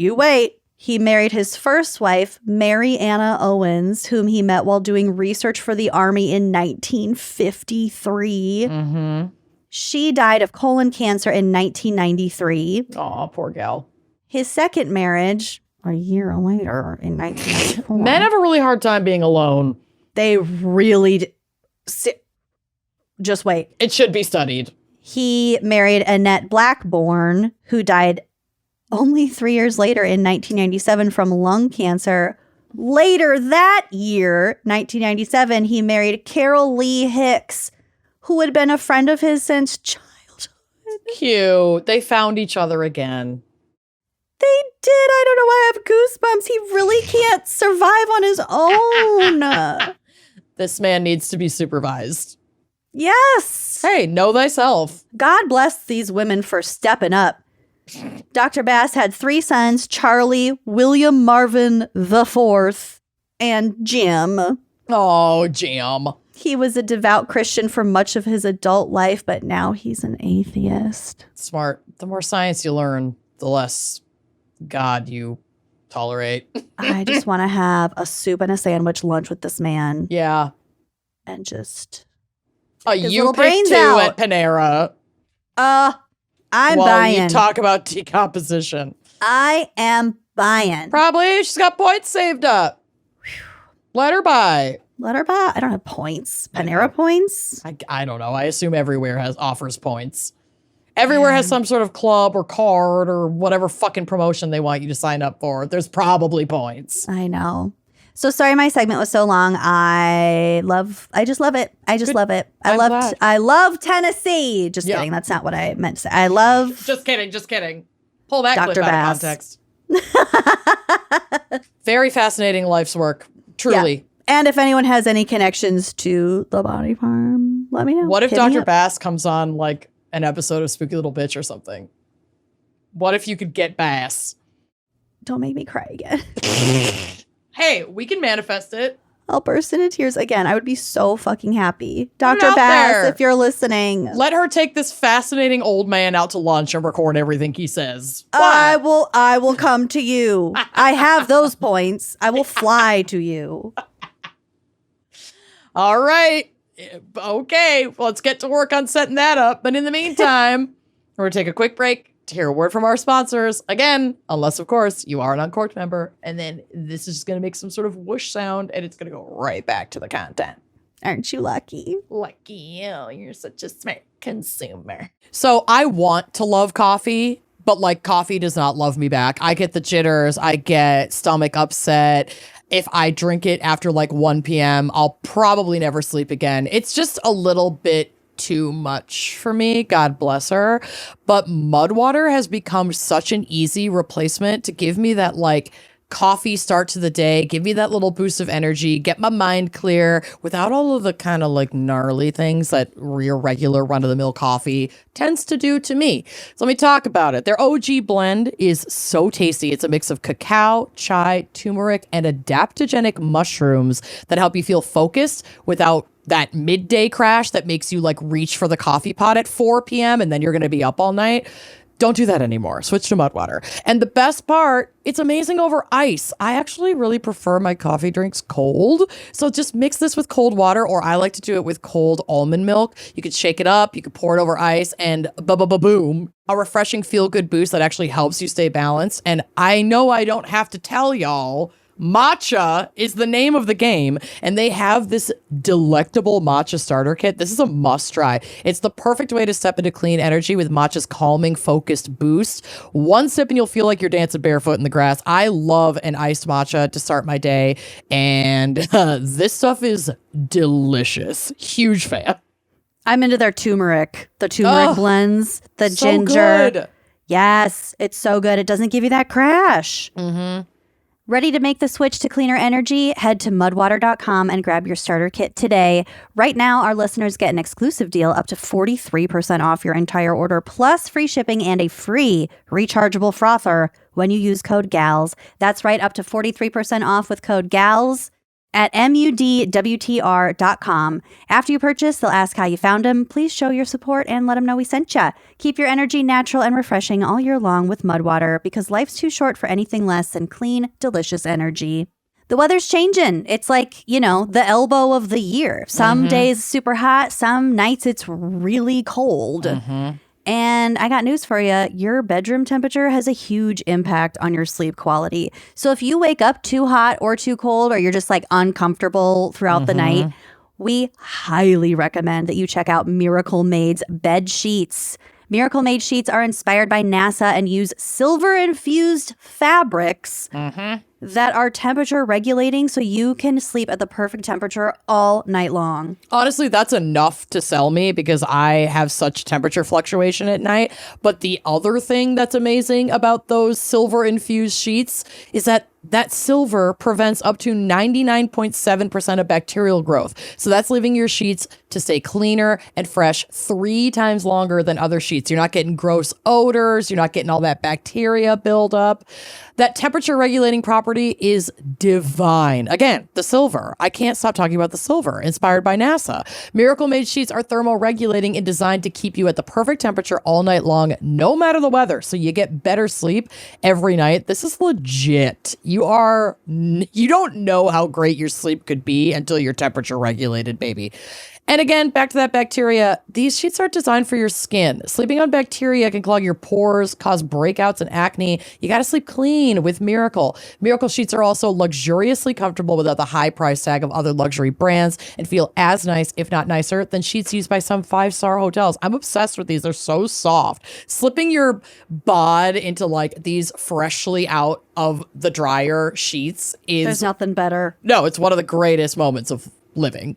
He married his first wife, Mary Anna Owens, whom he met while doing research for the Army in 1953. Mm-hmm. She died of colon cancer in 1993. Aw, poor gal. His second marriage, a year later in 1994. Men have a really hard time being alone. They really just wait. It should be studied. He married Annette Blackburn, who died only 3 years later in 1997 from lung cancer. Later that year, 1997, he married Carol Lee Hicks, who had been a friend of his since childhood. Cute. They found each other again. They did. I don't know why I have goosebumps. He really can't survive on his own. This man needs to be supervised. Yes. Hey, know thyself. God bless these women for stepping up. Dr. Bass had 3 sons, Charlie, William Marvin IV, and Jim. Oh, Jim. He was a devout Christian for much of his adult life, but now he's an atheist. Smart. The more science you learn, the less God you tolerate. I just want to have a soup and a sandwich lunch with this man. Yeah. And just You little pick brains 2 out. at Panera. I'm while buying. You talk about decomposition. I am buying. Probably. She's got points saved up. Let her buy. Let her buy. I don't have points. Panera points? I don't know. I assume everywhere offers points. Everywhere has some sort of club or card or whatever fucking promotion they want you to sign up for. There's probably points. I know. So sorry my segment was so long. I just love it. I love it. I love Tennessee. Just kidding. That's not what I meant to say. I love Just kidding. Pull that Dr. clip out Bass. of context. Very fascinating life's work. Truly. Yeah. And if anyone has any connections to the body farm, let me know. What if Hit me Dr. up. Bass comes on like an episode of Spooky Little Bitch or something? What if you could get Bass? Don't make me cry again. Hey, we can manifest it. I'll burst into tears again. I would be so fucking happy. Dr. out Bass, there. if you're listening. Let her take this fascinating old man out to lunch and record everything he says. I will come to you. I have those points. I will fly to you. All right. Okay, let's get to work on setting that up. But in the meantime, we're going to take a quick break to hear a word from our sponsors. Again, unless, of course, you are an Uncorked member. And then this is just going to make some sort of whoosh sound, and it's going to go right back to the content. Aren't you lucky? Lucky you. You're such a smart consumer. So I want to love coffee, but like coffee does not love me back. I get the jitters. I get stomach upset. If I drink it after like 1 p.m., I'll probably never sleep again. It's just a little bit too much for me. God bless her. But mud water has become such an easy replacement to give me that like coffee start to the day, give me that little boost of energy, get my mind clear without all of the kind of like gnarly things that your regular run-of-the-mill coffee tends to do to me. So let me talk about it. Their OG blend is so tasty. It's a mix of cacao, chai, turmeric, and adaptogenic mushrooms that help you feel focused without that midday crash that makes you like reach for the coffee pot at 4 p.m. and then you're going to be up all night. Don't do that anymore. Switch to mud water. And the best part, it's amazing over ice. I actually really prefer my coffee drinks cold. So just mix this with cold water, or I like to do it with cold almond milk. You could shake it up, you could pour it over ice, and boom, a refreshing feel-good boost that actually helps you stay balanced. And I know I don't have to tell y'all, matcha is the name of the game, and they have this delectable matcha starter kit. This is a must try. It's the perfect way to step into clean energy with matcha's calming, focused boost. One sip and you'll feel like you're dancing barefoot in the grass. I love an iced matcha to start my day, and this stuff is delicious. Huge fan. I'm into their turmeric, the turmeric blends, the so ginger. Good. Yes, it's so good. It doesn't give you that crash. Mm-hmm. Ready to make the switch to cleaner energy? Head to mudwater.com and grab your starter kit today. Right now, our listeners get an exclusive deal up to 43% off your entire order, plus free shipping and a free rechargeable frother when you use code GALS. That's right, up to 43% off with code GALS at mudwtr.com. After you purchase, they'll ask how you found them. Please show your support and let them know we sent you. Keep your energy natural and refreshing all year long with Mudwater, because life's too short for anything less than clean, delicious energy. The weather's changing. It's like, the elbow of the year. Some days super hot, some nights it's really cold. Mm-hmm. And I got news for you. Your bedroom temperature has a huge impact on your sleep quality. So if you wake up too hot or too cold, or you're just like uncomfortable throughout the night, we highly recommend that you check out Miracle Made's bed sheets. Miracle Made sheets are inspired by NASA and use silver-infused fabrics that are temperature regulating, so you can sleep at the perfect temperature all night long. Honestly, that's enough to sell me, because I have such temperature fluctuation at night. But the other thing that's amazing about those silver-infused sheets is that silver prevents up to 99.7% of bacterial growth. So that's leaving your sheets to stay cleaner and fresh 3 times longer than other sheets. You're not getting gross odors. You're not getting all that bacteria buildup. That temperature regulating property is divine. Again, the silver. I can't stop talking about the silver, inspired by NASA. Miracle Made sheets are thermoregulating and designed to keep you at the perfect temperature all night long, no matter the weather. So you get better sleep every night. This is legit. You don't know how great your sleep could be until you're temperature regulated, baby. And again, back to that bacteria, these sheets are designed for your skin. Sleeping on bacteria can clog your pores, cause breakouts and acne. You got to sleep clean with Miracle. Miracle sheets are also luxuriously comfortable without the high price tag of other luxury brands, and feel as nice, if not nicer, than sheets used by some 5-star hotels. I'm obsessed with these. They're so soft. Slipping your bod into like these freshly out of the dryer sheets There's nothing better. No, it's one of the greatest moments of living.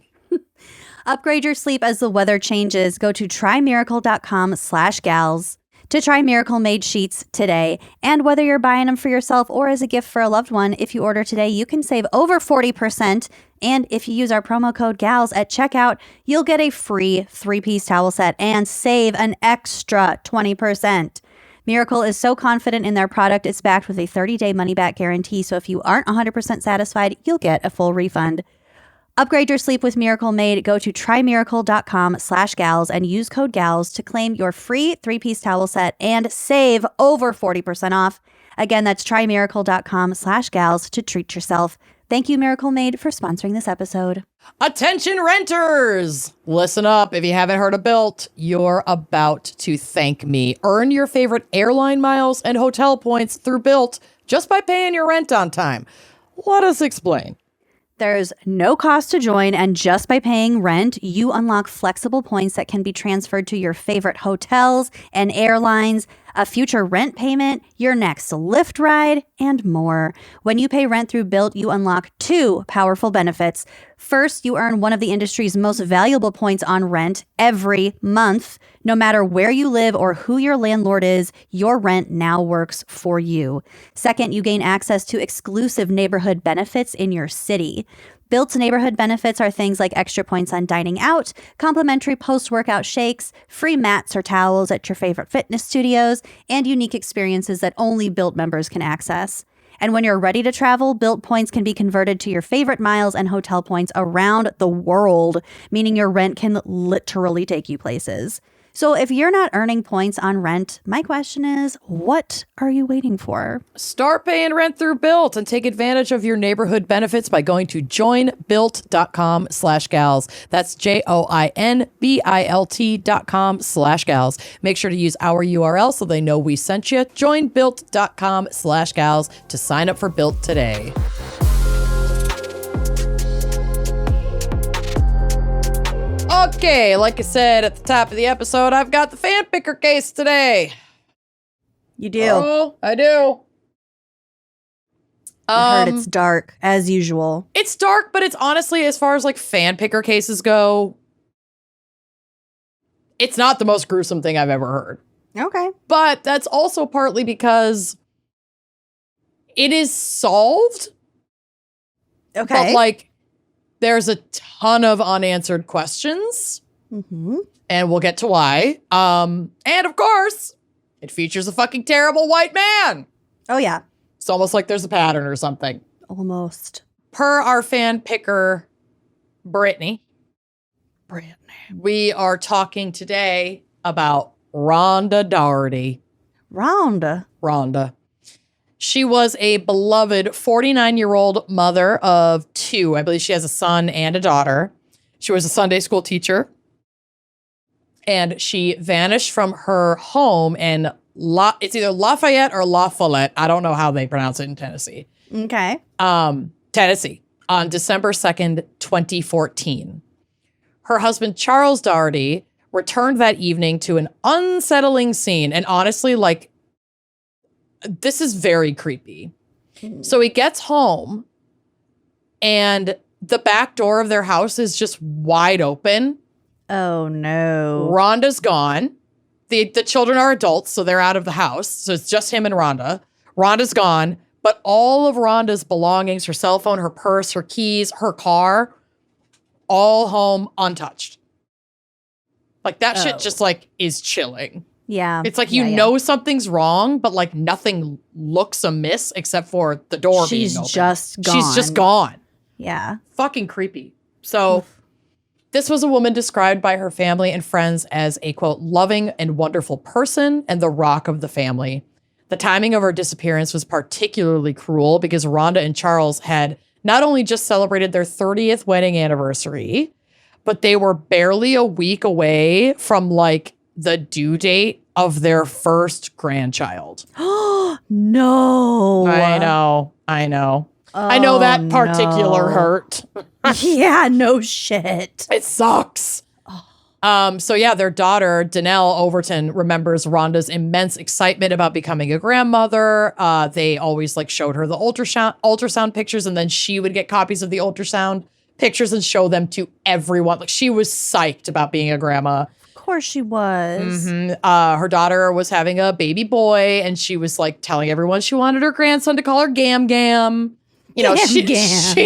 Upgrade your sleep as the weather changes. Go to trymiracle.com/gals to try Miracle Made sheets today. And whether you're buying them for yourself or as a gift for a loved one, if you order today, you can save over 40%. And if you use our promo code GALS at checkout, you'll get a free 3-piece towel set and save an extra 20%. Miracle is so confident in their product, it's backed with a 30-day money-back guarantee. So if you aren't 100% satisfied, you'll get a full refund. Upgrade your sleep with Miracle Made. Go to trymiracle.com/gals and use code GALS to claim your free 3-piece towel set and save over 40% off. Again, that's trymiracle.com/gals to treat yourself. Thank you, Miracle Made, for sponsoring this episode. Attention renters! Listen up. If you haven't heard of Built, you're about to thank me. Earn your favorite airline miles and hotel points through Built just by paying your rent on time. Let us explain. There's no cost to join, and just by paying rent, you unlock flexible points that can be transferred to your favorite hotels and airlines, a future rent payment, your next Lyft ride, and more. When you pay rent through Built, you unlock 2 powerful benefits. First, you earn one of the industry's most valuable points on rent every month. No matter where you live or who your landlord is, your rent now works for you. Second, you gain access to exclusive neighborhood benefits in your city. Built's neighborhood benefits are things like extra points on dining out, complimentary post-workout shakes, free mats or towels at your favorite fitness studios, and unique experiences that only Built members can access. And when you're ready to travel, Built points can be converted to your favorite miles and hotel points around the world, meaning your rent can literally take you places. So if you're not earning points on rent, my question is, what are you waiting for? Start paying rent through Built and take advantage of your neighborhood benefits by going to joinbuilt.com/gals. That's JOINBILT.com/gals. Make sure to use our URL so they know we sent you. Joinbuilt.com/gals to sign up for Built today. Okay, like I said at the top of the episode, I've got the fan picker case today. You do. Oh, I do. I heard it's dark, as usual. It's dark, but it's honestly, as far as like fan picker cases go, it's not the most gruesome thing I've ever heard. Okay. But that's also partly because it is solved. Okay. But like, there's a ton of unanswered questions. Mm-hmm. And we'll get to why. And of course, it features a fucking terrible white man. Oh, yeah. It's almost like there's a pattern or something. Almost. Per our fan picker, Brittany, we are talking today about Rhonda Daugherty. Rhonda. She was a beloved 49-year-old mother of two. I believe she has a son and a daughter. She was a Sunday school teacher. And she vanished from her home in it's either Lafayette or La Follette. I don't know how they pronounce it in Tennessee. Okay. Tennessee on December 2nd, 2014. Her husband, Charles Daugherty, returned that evening to an unsettling scene. And honestly, like, this is very creepy. So he gets home and the back door of their house is just wide open. Oh, no. Rhonda's gone. The children are adults, so they're out of the house. So it's just him and Rhonda. Rhonda's gone, but all of Rhonda's belongings, her cell phone, her purse, her keys, her car, all home untouched. Like that shit just like is chilling. Yeah. It's like you know something's wrong, but like nothing looks amiss except for the door being open. She's just gone. She's just gone. Yeah. Fucking creepy. So this was a woman described by her family and friends as a, quote, loving and wonderful person and the rock of the family. The timing of her disappearance was particularly cruel because Rhonda and Charles had not only just celebrated their 30th wedding anniversary, but they were barely a week away from like the due date of their first grandchild. No. I know. I know that particular hurt. Yeah, no shit. It sucks. So yeah, their daughter, Danelle Overton, remembers Rhonda's immense excitement about becoming a grandmother. They always like showed her the ultrasound pictures, and then she would get copies of the ultrasound pictures and show them to everyone. Like she was psyched about being a grandma. Of course she was. Her daughter was having a baby boy, and she was like telling everyone she wanted her grandson to call her Gam-Gam. You know, she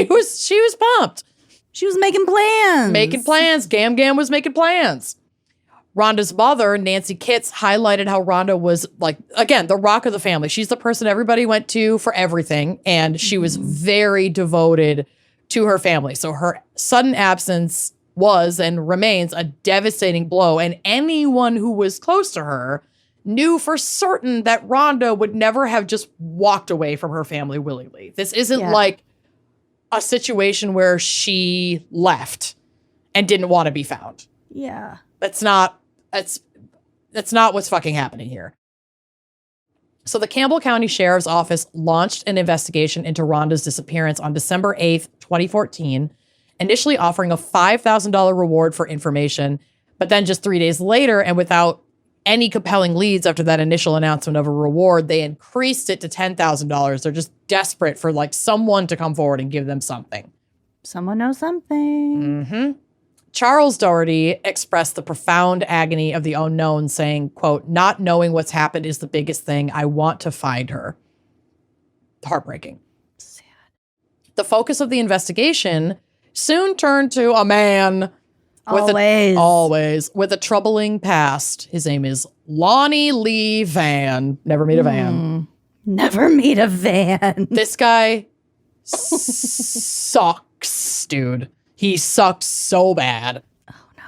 was pumped. She was making plans. Gam-Gam was making plans. Rhonda's mother, Nancy Kitts, highlighted how Rhonda was like, again, the rock of the family. She's the person everybody went to for everything. And she was very devoted to her family. So her sudden absence was and remains a devastating blow. And anyone who was close to her knew for certain that Rhonda would never have just walked away from her family willingly. This isn't like a situation where she left and didn't want to be found. Yeah. That's not what's fucking happening here. So the Campbell County Sheriff's Office launched an investigation into Rhonda's disappearance on December 8th, 2014, initially offering a $5,000 reward for information, but then just 3 days later, and without any compelling leads after that initial announcement of a reward, they increased it to $10,000. They're just desperate for like someone to come forward and give them something. Someone knows something. Charles Daugherty expressed the profound agony of the unknown, saying, quote, "Not knowing what's happened is the biggest thing. I want to find her." Heartbreaking. Sad. The focus of the investigation soon turned to a man with a troubling past. His name is Lonnie Lee Van. Never meet a van. Never meet a van. This guy sucks, dude. He sucks so bad. Oh, no.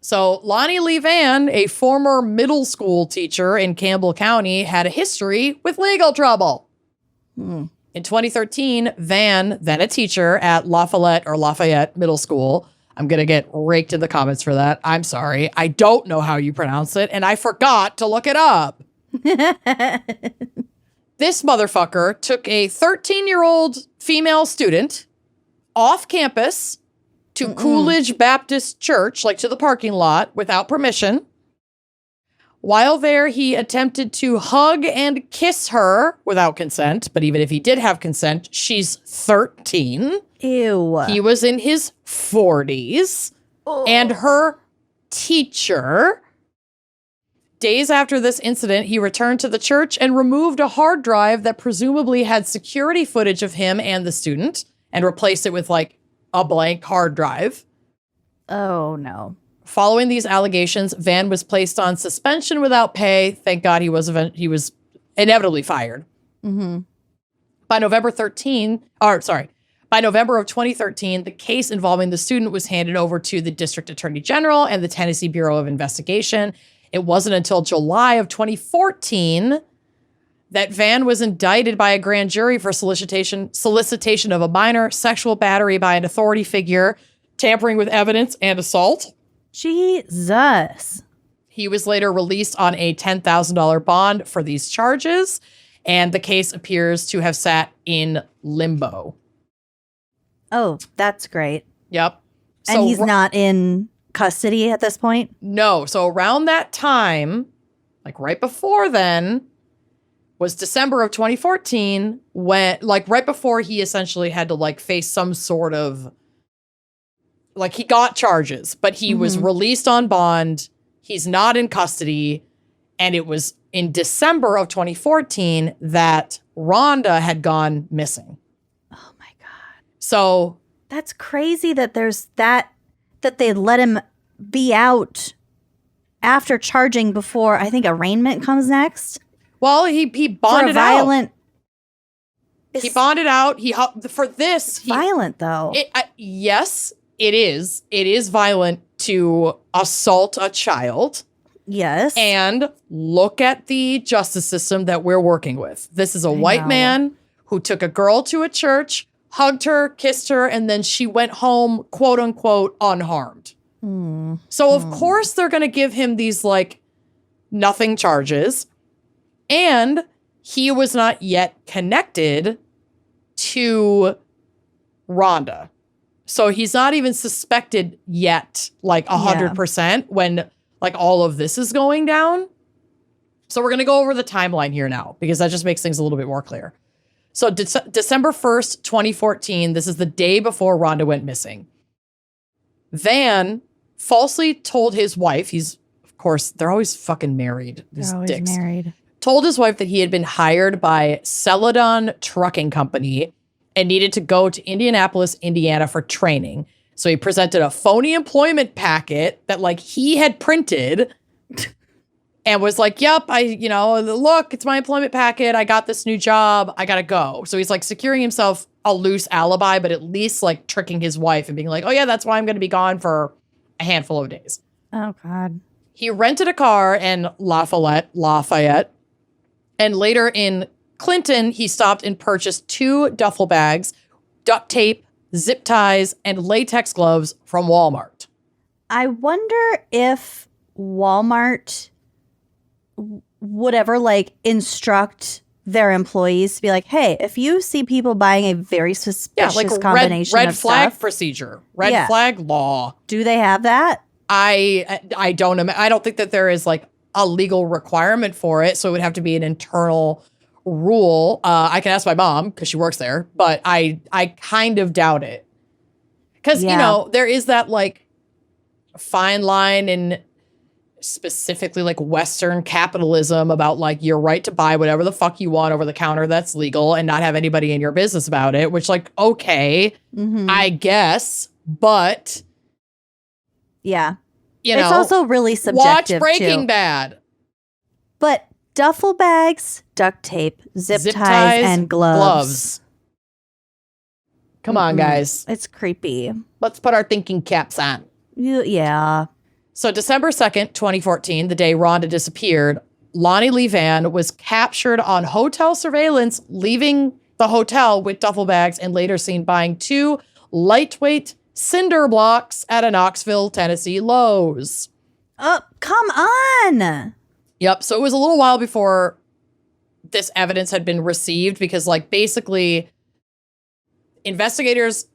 So Lonnie Lee Van, a former middle school teacher in Campbell County, had a history with legal trouble. In 2013, Van, then a teacher at Lafayette Middle School, I'm going to get raked in the comments for that. I'm sorry. I don't know how you pronounce it, and I forgot to look it up. This motherfucker took a 13-year-old female student off campus to Coolidge Baptist Church, like to the parking lot, without permission. While there, he attempted to hug and kiss her without consent. But even if he did have consent, she's 13. Ew. He was in his 40s. And her teacher. Days after this incident, he returned to the church and removed a hard drive that presumably had security footage of him and the student and replaced it with like a blank hard drive. Oh, no. Following these allegations, Van was placed on suspension without pay. Thank God he was inevitably fired. By November of 2013, the case involving the student was handed over to the District Attorney General and the Tennessee Bureau of Investigation. It wasn't until July of 2014 that Van was indicted by a grand jury for solicitation of a minor, sexual battery by an authority figure, tampering with evidence, and assault. Jesus. He was later released on a $10,000 bond for these charges, and the case appears to have sat in limbo. Oh, that's great. Yep. And he's not in custody at this point? No. So around that time, like right before then, was December of 2014, when, like, right before he essentially had to, like, face some sort of, like, he got charges, but he was released on bond. He's not in custody. And it was in December of 2014 that Rhonda had gone missing. Oh, my God. So that's crazy that there's that they let him be out after charging before, I think, arraignment comes next. Well, he bonded out. He bonded out. Violent, though. Yes, it is. It is violent to assault a child. Yes. And look at the justice system that we're working with. This is a white man who took a girl to a church, hugged her, kissed her, and then she went home, quote unquote, unharmed. So, of course, they're going to give him these, like, nothing charges. And he was not yet connected to Rhonda. So he's not even suspected yet, like 100% when like all of this is going down. So we're going to go over the timeline here now because that just makes things a little bit more clear. So December 1st, 2014, this is the day before Rhonda went missing. Van falsely told his wife, of course, they're always fucking married. These dicks. Married. Told his wife that he had been hired by Celadon Trucking Company and needed to go to Indianapolis, Indiana for training. So he presented a phony employment packet that like he had printed and was like, yep, look, it's my employment packet. I got this new job. I got to go. So he's like securing himself a loose alibi, but at least like tricking his wife and being like, oh yeah, that's why I'm going to be gone for a handful of days. Oh God. He rented a car in Lafayette. And later in Clinton, he stopped and purchased 2 duffel bags, duct tape, zip ties, and latex gloves from Walmart. I wonder if Walmart would ever like instruct their employees to be like, hey, if you see people buying a very suspicious combination red of flag stuff, procedure, red flag law. Do they have that? I don't think that there is like a legal requirement for it. So it would have to be an internal rule. I can ask my mom because she works there, but I kind of doubt it. Because, there is that like fine line in specifically like Western capitalism about like your right to buy whatever the fuck you want over the counter that's legal and not have anybody in your business about it, which like, okay, I guess, but yeah. It's also really subjective. Watch Breaking Bad. But duffel bags, duct tape, zip ties, and gloves. Come on, guys. It's creepy. Let's put our thinking caps on. Yeah. So December 2nd, 2014, the day Rhonda disappeared, Lonnie Lee Van was captured on hotel surveillance, leaving the hotel with duffel bags and later seen buying 2 lightweight cinder blocks at a Knoxville, Tennessee Lowe's. Oh, come on. Yep. So it was a little while before this evidence had been received because, like, basically investigators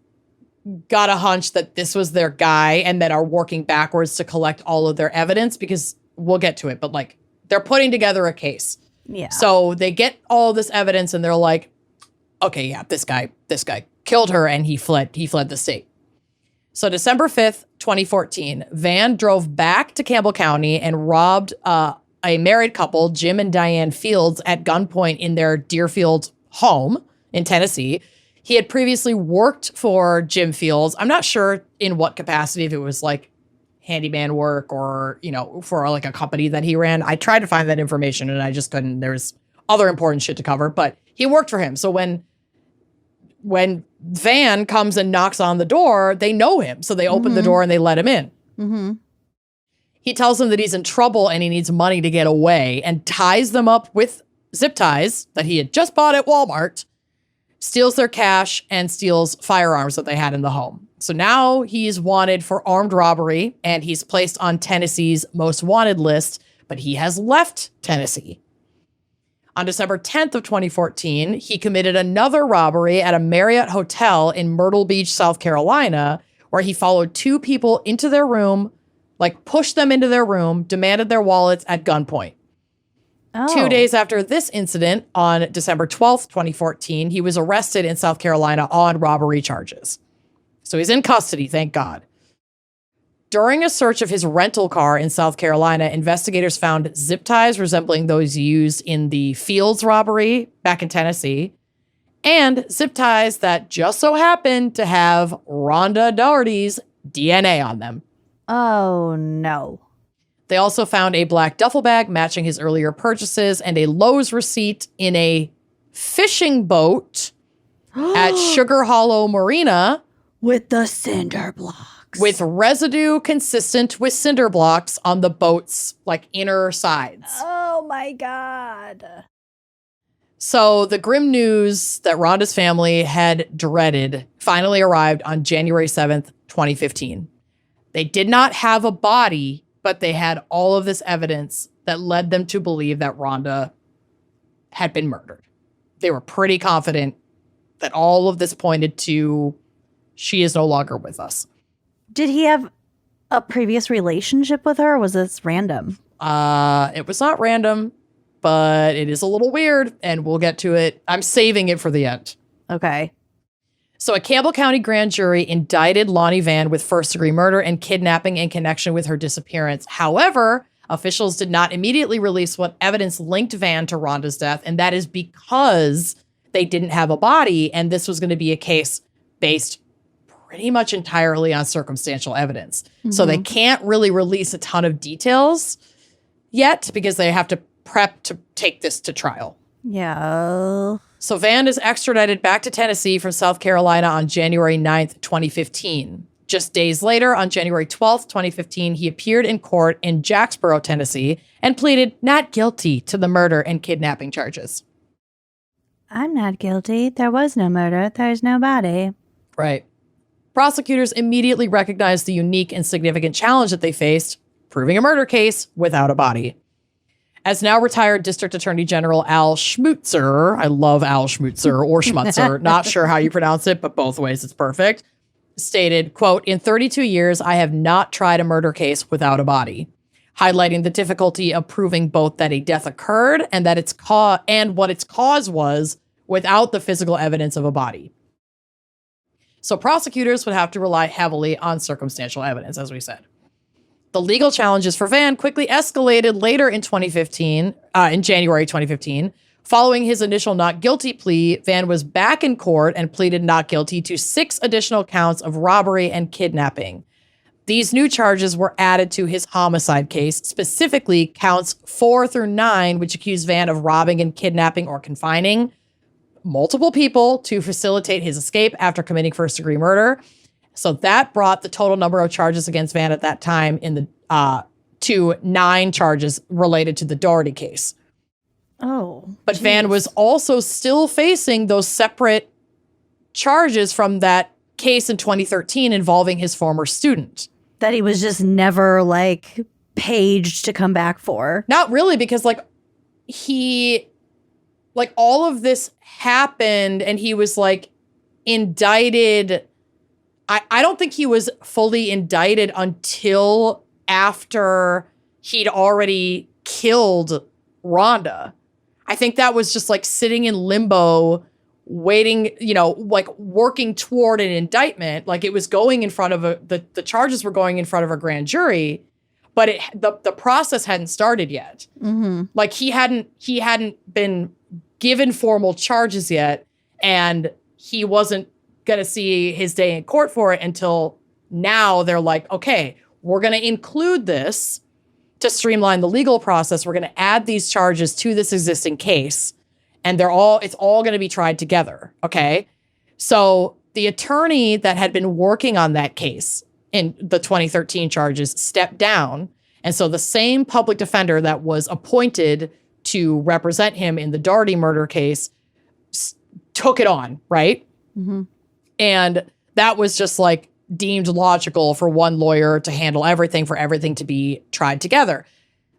got a hunch that this was their guy and then are working backwards to collect all of their evidence because we'll get to it. But, like, they're putting together a case. Yeah. So they get all this evidence and they're like, okay, yeah, this guy killed her and he fled the state. So December 5th, 2014, Van drove back to Campbell County and robbed a married couple, Jim and Diane Fields, at gunpoint in their Deerfield home in Tennessee. He had previously worked for Jim Fields. I'm not sure in what capacity, if it was like handyman work or, you know, for like a company that he ran. I tried to find that information and I just couldn't. There's other important shit to cover, but he worked for him. So when Van comes and knocks on the door, they know him. So they open the door and they let him in. Mm-hmm. He tells them that he's in trouble and he needs money to get away and ties them up with zip ties that he had just bought at Walmart, steals their cash, and steals firearms that they had in the home. So now he's wanted for armed robbery and he's placed on Tennessee's most wanted list, but he has left Tennessee. On December 10th of 2014, he committed another robbery at a Marriott hotel in Myrtle Beach, South Carolina, where he followed 2 people into their room, like pushed them into their room, demanded their wallets at gunpoint. Oh. 2 days after this incident, on December 12th, 2014, he was arrested in South Carolina on robbery charges. So he's in custody, thank God. During a search of his rental car in South Carolina, investigators found zip ties resembling those used in the Fields robbery back in Tennessee, and zip ties that just so happened to have Rhonda Daugherty's DNA on them. Oh, no. They also found a black duffel bag matching his earlier purchases and a Lowe's receipt in a fishing boat at Sugar Hollow Marina. With the cinder blocks. With residue consistent with cinder blocks on the boat's, like, inner sides. Oh, my God. So the grim news that Rhonda's family had dreaded finally arrived on January 7th, 2015. They did not have a body, but they had all of this evidence that led them to believe that Rhonda had been murdered. They were pretty confident that all of this pointed to she is no longer with us. Did he have a previous relationship with her, or was this random? It was not random, but it is a little weird, and we'll get to it. I'm saving it for the end. Okay. So a Campbell County grand jury indicted Lonnie Van with first-degree murder and kidnapping in connection with her disappearance. However, officials did not immediately release what evidence linked Van to Rhonda's death, and that is because they didn't have a body, and this was going to be a case based pretty much entirely on circumstantial evidence. Mm-hmm. So they can't really release a ton of details yet because they have to prep to take this to trial. Yeah. So Van is extradited back to Tennessee from South Carolina on January 9th, 2015. Just days later, on January 12th, 2015, he appeared in court in Jacksboro, Tennessee, and pleaded not guilty to the murder and kidnapping charges. I'm not guilty. There was no murder. There's no body. Right. Prosecutors immediately recognized the unique and significant challenge that they faced, proving a murder case without a body. As now retired District Attorney General Al Schmutzer, I love Al Schmutzer or Schmutzer, not sure how you pronounce it, but both ways it's perfect, stated, quote, "In 32 years, I have not tried a murder case without a body," highlighting the difficulty of proving both that a death occurred and that what its cause was without the physical evidence of a body. So prosecutors would have to rely heavily on circumstantial evidence, as we said. The legal challenges for Van quickly escalated later in January 2015. Following his initial not guilty plea, Van was back in court and pleaded not guilty to 6 additional counts of robbery and kidnapping. These new charges were added to his homicide case, specifically counts 4 through 9, which accused Van of robbing and kidnapping or confining multiple people to facilitate his escape after committing first-degree murder. So that brought the total number of charges against Van at that time in the to 9 charges related to the Daugherty case. Oh. But Van was also still facing those separate charges from that case in 2013 involving his former student. That he was just never like paged to come back for. Not really, because like all of this happened and he was like indicted. I don't think he was fully indicted until after he'd already killed Rhonda. I think that was just like sitting in limbo, waiting, like working toward an indictment. Like it was going in front of the charges were going in front of a grand jury, but the process hadn't started yet. Mm-hmm. Like he hadn't been given formal charges yet, and he wasn't gonna see his day in court for it until now. They're like, okay, we're gonna include this to streamline the legal process. We're gonna add these charges to this existing case, and it's all gonna be tried together. Okay. So the attorney that had been working on that case in the 2013 charges stepped down. And so the same public defender that was appointed to represent him in the Daugherty murder case took it on, right? Mm-hmm. And that was just like deemed logical for one lawyer to handle everything, for everything to be tried together,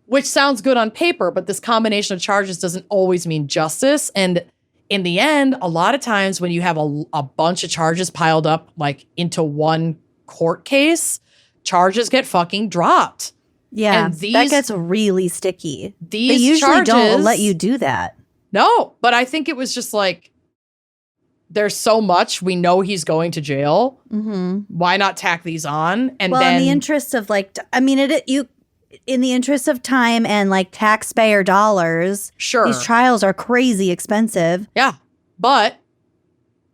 which sounds good on paper, but this combination of charges doesn't always mean justice. And in the end, a lot of times when you have a bunch of charges piled up like into one court case, charges get fucking dropped. Yeah, and that gets really sticky. They These usually charges don't let you do that. No, but I think it was just like, there's so much. We know he's going to jail. Mm-hmm. Why not tack these on? And well, then in the interest of like, in the interest of time and like taxpayer dollars, sure, these trials are crazy expensive. Yeah, but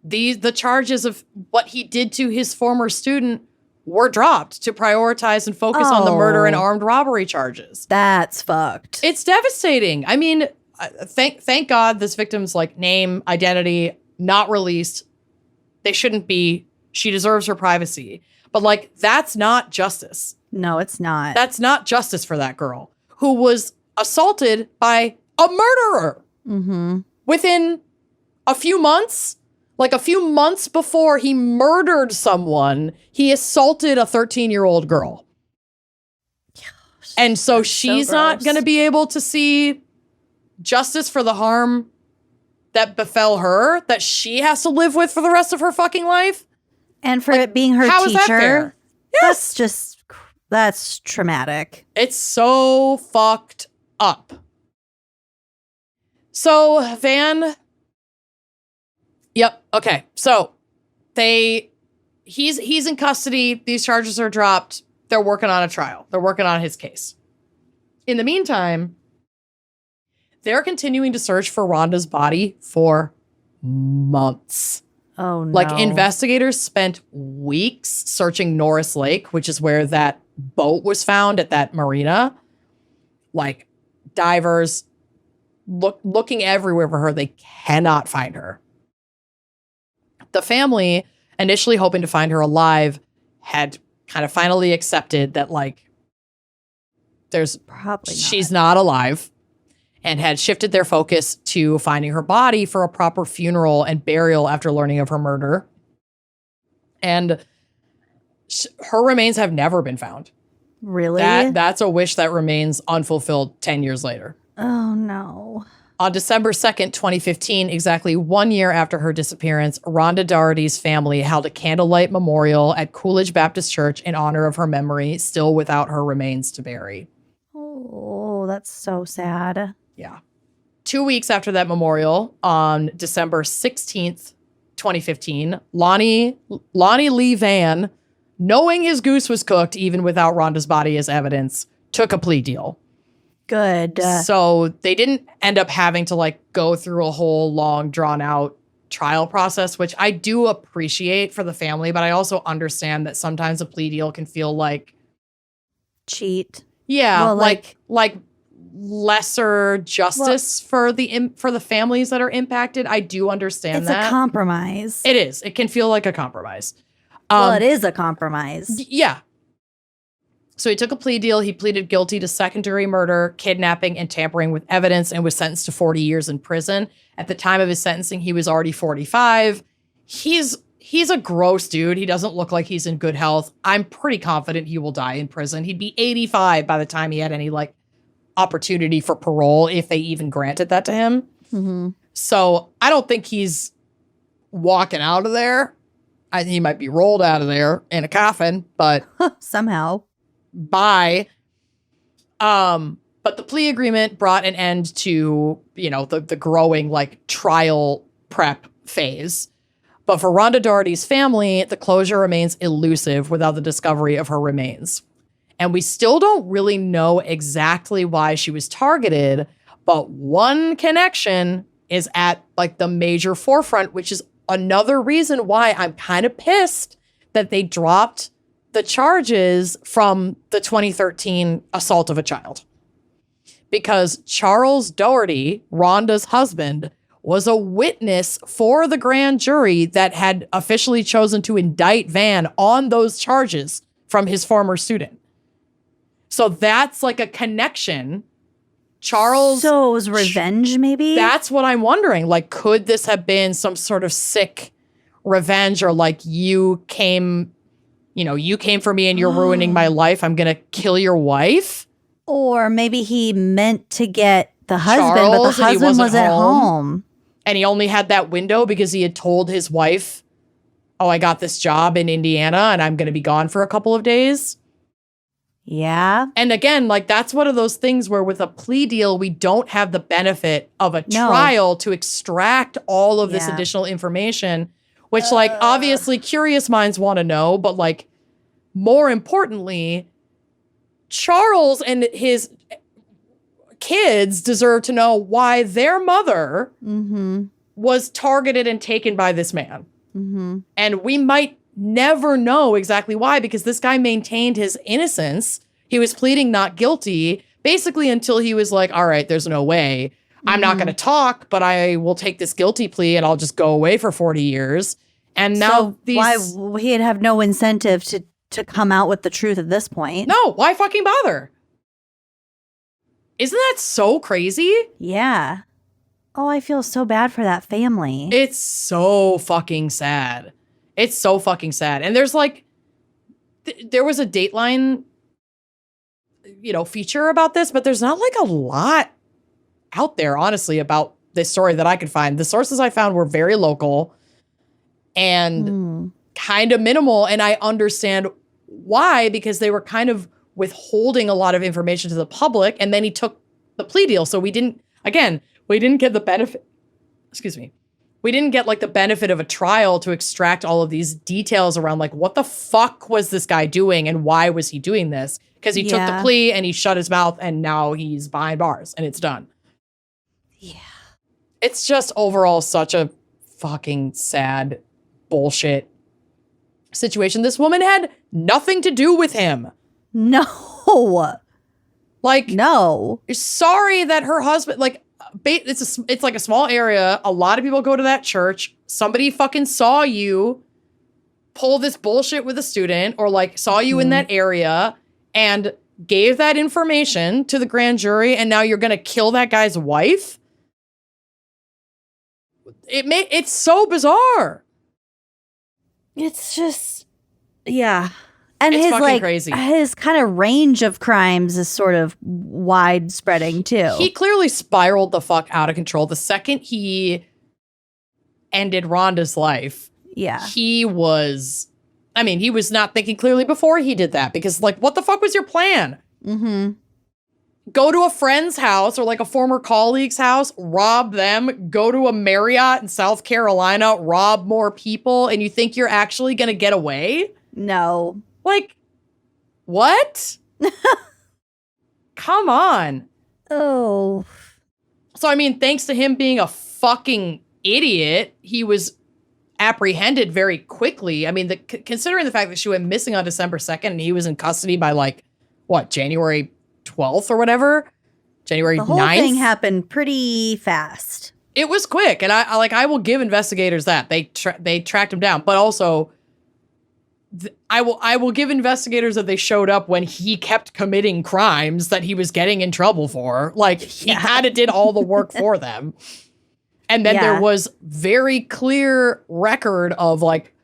the charges of what he did to his former student were dropped to prioritize and focus on the murder and armed robbery charges. That's fucked. It's devastating. I mean, thank God this victim's like name, identity not released. They shouldn't be. She deserves her privacy. But like, that's not justice. No, it's not. That's not justice for that girl who was assaulted by a murderer within a few months. Like a few months before he murdered someone, he assaulted a 13-year-old girl. Gosh, and so she's not going to be able to see justice for the harm that befell her, that she has to live with for the rest of her fucking life. And for it being her how teacher, is that fair? Yes. That's traumatic. It's so fucked up. So Van... Yep. Okay. So he's in custody. These charges are dropped. They're working on a trial. They're working on his case. In the meantime, they're continuing to search for Rhonda's body for months. Oh, no. Like investigators spent weeks searching Norris Lake, which is where that boat was found at that marina. Like divers looking everywhere for her. They cannot find her. The family, initially hoping to find her alive, had kind of finally accepted that, like, she's not alive, and had shifted their focus to finding her body for a proper funeral and burial after learning of her murder. And her remains have never been found. Really? That's a wish that remains unfulfilled 10 years later. Oh, no. On December 2nd, 2015, exactly 1 year after her disappearance, Rhonda Daugherty's family held a candlelight memorial at Coolidge Baptist Church in honor of her memory, still without her remains to bury. Oh, that's so sad. Yeah. 2 weeks after that memorial, on December 16th, 2015, Lonnie Lee Van, knowing his goose was cooked even without Rhonda's body as evidence, took a plea deal. Good. So they didn't end up having to like go through a whole long drawn out trial process, which I do appreciate for the family, but I also understand that sometimes a plea deal can feel like cheat. Yeah, well, like lesser justice for the families that are impacted. I do understand that. It's a compromise. It is. It can feel like a compromise. Well, it is a compromise. Yeah. So he took a plea deal. He pleaded guilty to second-degree murder, kidnapping, and tampering with evidence and was sentenced to 40 years in prison. At the time of his sentencing, he was already 45. He's a gross dude. He doesn't look like he's in good health. I'm pretty confident he will die in prison. He'd be 85 by the time he had any like opportunity for parole, if they even granted that to him. Mm-hmm. So I don't think he's walking out of there. I think he might be rolled out of there in a coffin, but somehow. Bye. But the plea agreement brought an end to, you know, the growing like trial prep phase. But for Rhonda Daugherty's family, the closure remains elusive without the discovery of her remains. And we still don't really know exactly why she was targeted, but one connection is at like the major forefront, which is another reason why I'm kind of pissed that they dropped the charges from the 2013 assault of a child. Because Charles Daugherty, Rhonda's husband, was a witness for the grand jury that had officially chosen to indict Van on those charges from his former student. So that's like a connection. Charles. So it was revenge, maybe? That's what I'm wondering. Like, could this have been some sort of sick revenge, or like you came for me and you're ruining my life. I'm going to kill your wife. Or maybe he meant to get the husband, Charles, but the husband was at home. And he only had that window because he had told his wife, oh, I got this job in Indiana and I'm going to be gone for a couple of days. Yeah. And again, like that's one of those things where with a plea deal, we don't have the benefit of a trial to extract all of this additional information, which like obviously curious minds want to know. But like more importantly, Charles and his kids deserve to know why their mother was targeted and taken by this man. Mm-hmm. And we might never know exactly why, because this guy maintained his innocence. He was pleading not guilty basically until he was like, all right, there's no way. I'm not going to talk, but I will take this guilty plea and I'll just go away for 40 years. And now why he'd have no incentive to come out with the truth at this point. No, why fucking bother? Isn't that so crazy? Yeah. Oh, I feel so bad for that family. It's so fucking sad. It's so fucking sad. And there's like, there was a Dateline, feature about this, but there's not like a lot out there, honestly, about this story that I could find. The sources I found were very local and kind of minimal. And I understand why, because they were kind of withholding a lot of information to the public. And then he took the plea deal. So we didn't get the benefit. Excuse me. We didn't get like the benefit of a trial to extract all of these details around like what the fuck was this guy doing and why was he doing this? Because he took the plea and he shut his mouth and now he's behind bars and it's done. Yeah. It's just overall such a fucking sad bullshit situation. This woman had nothing to do with him. No. Like, no. Sorry that her husband, like, it's like a small area. A lot of people go to that church. Somebody fucking saw you pull this bullshit with a student, or like saw you in that area and gave that information to the grand jury, and now you're gonna kill that guy's wife. It's so bizarre. It's just, yeah. And it's his fucking crazy. His kind of range of crimes is sort of widespreading too. He clearly spiraled the fuck out of control. The second he ended Rhonda's life, he was not thinking clearly before he did that, because like, what the fuck was your plan? Mm-hmm. Go to a friend's house or like a former colleague's house, rob them, go to a Marriott in South Carolina, rob more people, and you think you're actually going to get away? No. Like, what? Come on. Oh. So, I mean, thanks to him being a fucking idiot, he was apprehended very quickly. I mean, considering the fact that she went missing on December 2nd and he was in custody by like, January 12th or whatever? January 9th? The whole thing happened pretty fast. It was quick. And I will give investigators that. They tracked him down. But also, I will give investigators that they showed up when he kept committing crimes that he was getting in trouble for. Like, he kind of did all the work for them. And then there was very clear record of like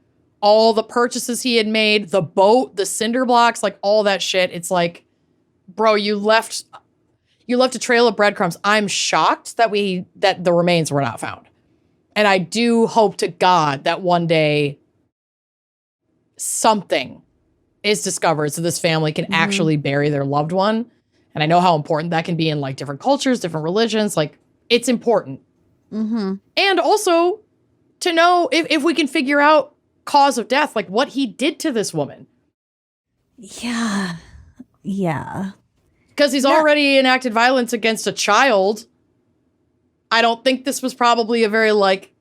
all the purchases he had made, the boat, the cinder blocks, like all that shit. It's like, bro, you left a trail of breadcrumbs. I'm shocked that the remains were not found. And I do hope to God that one day something is discovered so this family can actually bury their loved one. And I know how important that can be in like different cultures, different religions. Like, it's important. And also to know if we can figure out cause of death, like what he did to this woman. Yeah. Because he's already enacted violence against a child. I don't think this was probably a very like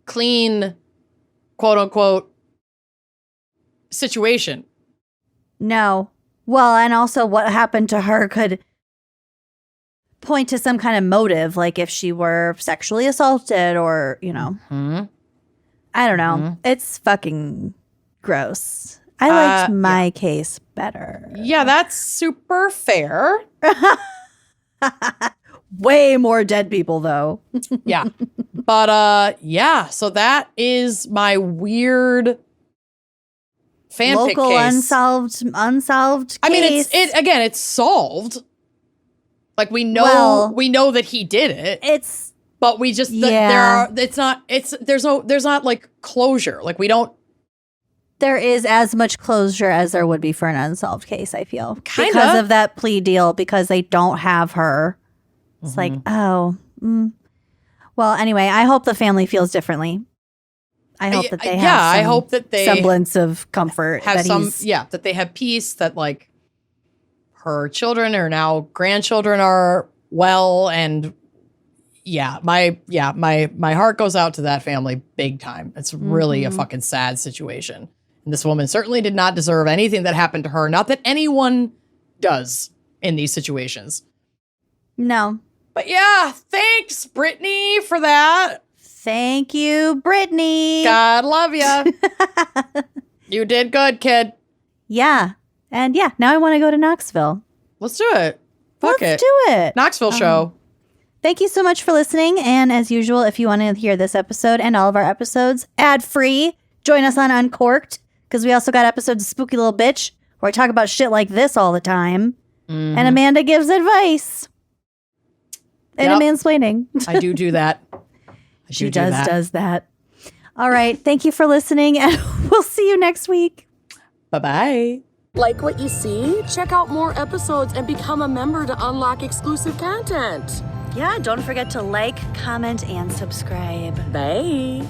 clean, quote unquote, situation. No. Well, and also what happened to her could point to some kind of motive, like if she were sexually assaulted or, you know. I don't know. It's fucking gross. I liked my case better. Yeah, that's super fair. Way more dead people, though. Yeah. But, so that is my weird fanfic local case. unsolved case. I mean, it's solved. Like, we know that he did it. But we just, there's not like closure. Like, we don't. There is as much closure as there would be for an unsolved case, I feel. Kinda. Because of that plea deal, because they don't have her. It's like, oh. Well, anyway, I hope the family feels differently. I hope that they have some I hope that they semblance of comfort. That they have peace, that like her children or now grandchildren are well, and my heart goes out to that family big time. It's really a fucking sad situation. And this woman certainly did not deserve anything that happened to her. Not that anyone does in these situations. No. But yeah, thanks, Brittany, for that. Thank you, Brittany. God love you. You did good, kid. Yeah. And now I want to go to Knoxville. Let's do it. Let's do it. Knoxville show. Thank you so much for listening. And as usual, if you want to hear this episode and all of our episodes ad-free, join us on Uncorked, because we also got episodes of Spooky Little Bitch, where I talk about shit like this all the time. And Amanda gives advice. And a mansplaining. I do that. She does that. All right. Thank you for listening, and we'll see you next week. Bye-bye. Like what you see? Check out more episodes and become a member to unlock exclusive content. Yeah, don't forget to like, comment, and subscribe. Bye.